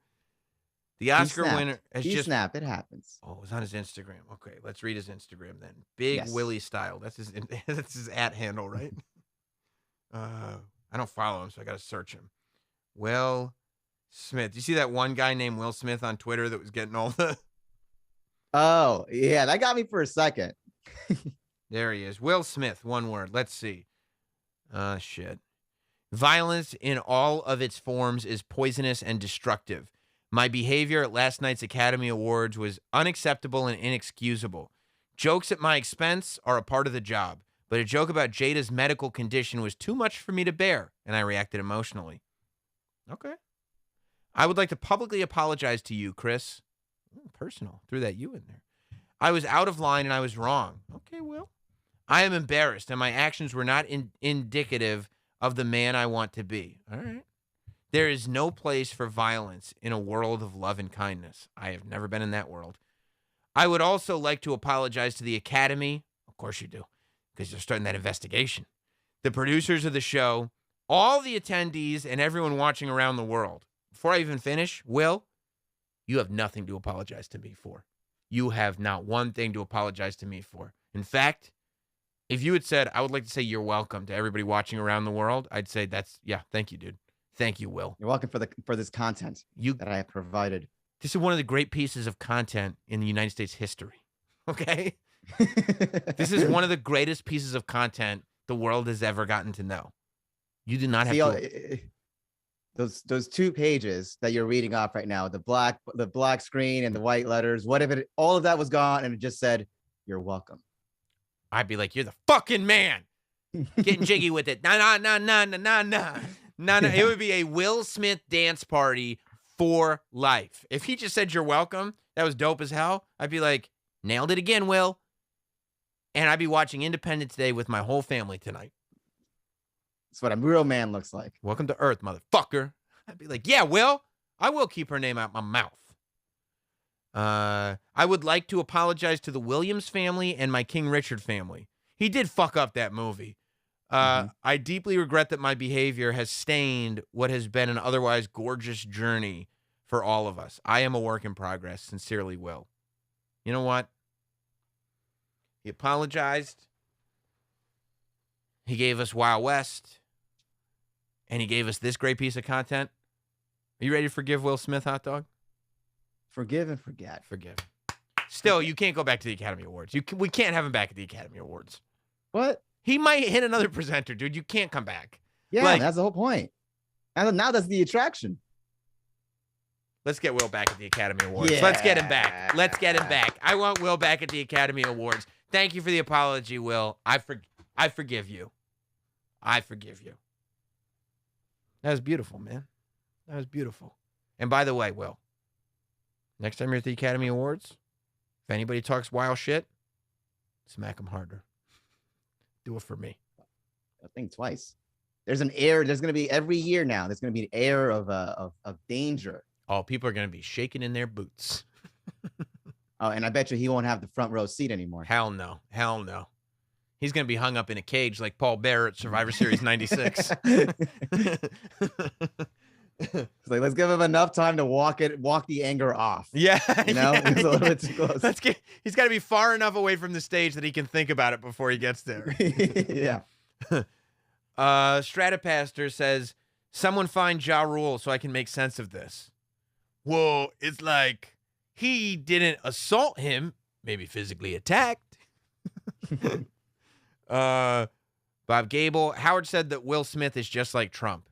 The Oscar winner has He just snapped. It happens. Oh, it was on his Instagram. Okay, let's read his Instagram then. Big Yes. Willie Style. That's his that's his @ handle, right? I don't follow him, so I got to search him. Will Smith. You see that one guy named Will Smith on Twitter that was getting all the... Oh, yeah. That got me for a second. There he is. Will Smith, one word. Let's see. Shit. Violence in all of its forms is poisonous and destructive. My behavior at last night's Academy Awards was unacceptable and inexcusable. Jokes at my expense are a part of the job, but a joke about Jada's medical condition was too much for me to bear, and I reacted emotionally. Okay. I would like to publicly apologize to you, Chris. Ooh, personal. Threw that you in there. I was out of line and I was wrong. Okay, Will. I am embarrassed, and my actions were not indicative of the man I want to be. All right. There is no place for violence in a world of love and kindness. I have never been in that world. I would also like to apologize to the Academy. Of course you do, because you're starting that investigation. The producers of the show, all the attendees, and everyone watching around the world. Before I even finish, Will, you have nothing to apologize to me for. You have not one thing to apologize to me for. In fact, if you had said, I would like to say you're welcome to everybody watching around the world, I'd say thank you, dude. Thank you, Will. You're welcome for this content that I have provided. This is one of the great pieces of content in the United States history. Okay? This is one of the greatest pieces of content the world has ever gotten to know. You do not have to. Those 2 pages that you're reading off right now, the black screen and the white letters, what if all of that was gone and it just said, "You're welcome." I'd be like, you're the fucking man. Getting jiggy with it. Nah. It would be a Will Smith dance party for life. If he just said you're welcome, that was dope as hell. I'd be like, nailed it again, Will. And I'd be watching Independence Day with my whole family tonight. That's what a real man looks like. Welcome to Earth, motherfucker. I'd be like, yeah, Will. I will keep her name out my mouth. I would like to apologize to the Williams family and my King Richard family. He did fuck up that movie. I deeply regret that my behavior has stained what has been an otherwise gorgeous journey for all of us. I am a work in progress. Sincerely, Will. You know what? He apologized. He gave us Wild West. And he gave us this great piece of content. Are you ready to forgive Will Smith, hot dog? Forgive and forget. Forgive. Still, you can't go back to the Academy Awards. We can't have him back at the Academy Awards. What? He might hit another presenter, dude. You can't come back. Yeah, Like- that's the whole point. And now that's the attraction. Let's get Will back at the Academy Awards. Let's get him back. Let's get him back. I want Will back at the Academy Awards. Thank you for the apology, Will. I forgive you. I forgive you. That was beautiful, man. That was beautiful. And by the way, Will, next time you're at the Academy Awards, if anybody talks wild shit, smack them harder. Do it for me. I think twice. There's an air. There's going to be every year now. There's going to be an air of danger. Oh, people are going to be shaking in their boots. Oh, and I bet you he won't have the front row seat anymore. Hell no. Hell no. He's going to be hung up in a cage like Paul Bear at Survivor Series 96. It's like, let's give him enough time to walk the anger off. Yeah. You know, yeah, it's a little yeah. bit too close. He's got to be far enough away from the stage that he can think about it before he gets there. Yeah. Stratopaster says, someone find Ja Rule so I can make sense of this. Well, it's like he didn't assault him, maybe physically attacked. Bob Gable. Howard said that Will Smith is just like Trump.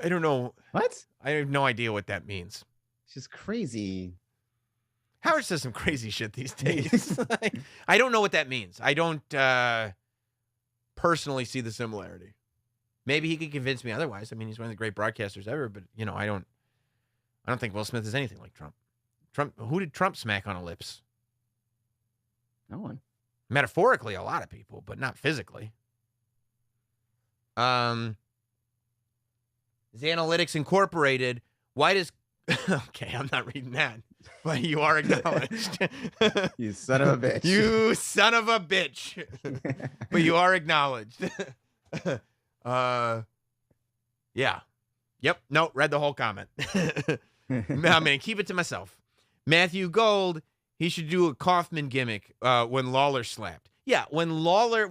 I don't know. What? I have no idea what that means. It's just crazy. Howard says some crazy shit these days. I don't know what that means. I don't personally see the similarity. Maybe he could convince me otherwise. I mean, he's one of the great broadcasters ever, but you know, I don't think Will Smith is anything like Trump. Who did Trump smack on the lips? No one. Metaphorically, a lot of people, but not physically. Xanalytics Incorporated. Why does... Okay, I'm not reading that, but you are acknowledged. You son of a bitch. You son of a bitch. But you are acknowledged. Yeah. Yep. No, read the whole comment. I'm going to keep it to myself. Matthew Gold, he should do a Kaufman gimmick when Lawler slapped. Yeah, when Lawler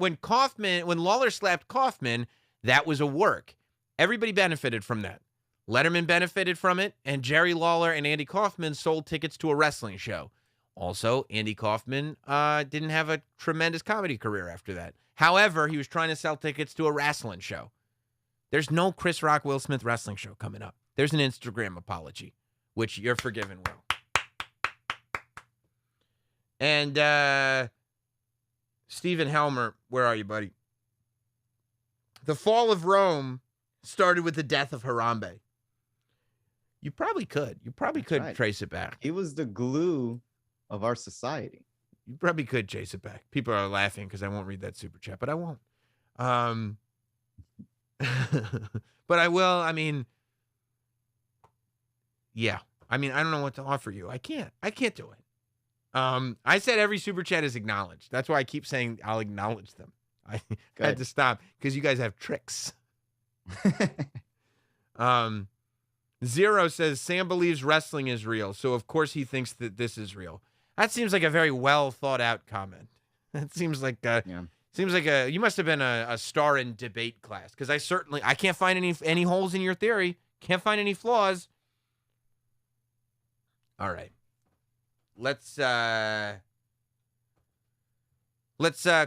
slapped Kaufman, that was a work. Everybody benefited from that. Letterman benefited from it, and Jerry Lawler and Andy Kaufman sold tickets to a wrestling show. Also, Andy Kaufman didn't have a tremendous comedy career after that. However, he was trying to sell tickets to a wrestling show. There's no Chris Rock, Will Smith wrestling show coming up. There's an Instagram apology, which you're forgiven, Will. And Stephen Helmer, where are you, buddy? The fall of Rome started with the death of Harambe. You probably could. You probably could trace it back. He was the glue of our society. You probably could trace it back. People are laughing because I won't read that super chat, but I won't. But I will. I mean, yeah. I mean, I don't know what to offer you. I can't do it. I said every super chat is acknowledged. That's why I keep saying I'll acknowledge them. I had to stop because you guys have tricks. Zero says Sam believes wrestling is real, so of course he thinks that this is real. That seems like a very well thought out comment. That seems like you must have been a star in debate class, because I can't find any holes in your theory. Can't find any flaws. All right. Let's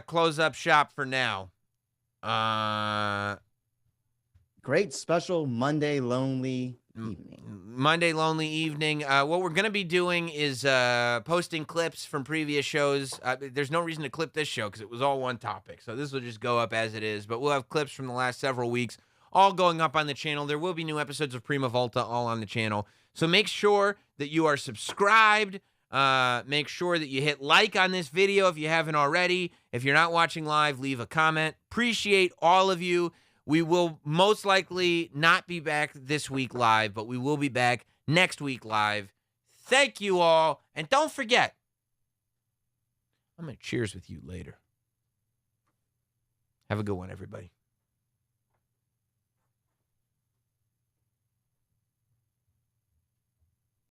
close up shop for now. Great special Monday lonely evening. Monday lonely evening. What we're going to be doing is posting clips from previous shows. There's no reason to clip this show because it was all one topic. So this will just go up as it is. But we'll have clips from the last several weeks all going up on the channel. There will be new episodes of Prima Volta all on the channel. So make sure that you are subscribed. Make sure that you hit like on this video if you haven't already. If you're not watching live, leave a comment. Appreciate all of you. We will most likely not be back this week live, but we will be back next week live. Thank you all. And don't forget, I'm going to cheers with you later. Have a good one, everybody.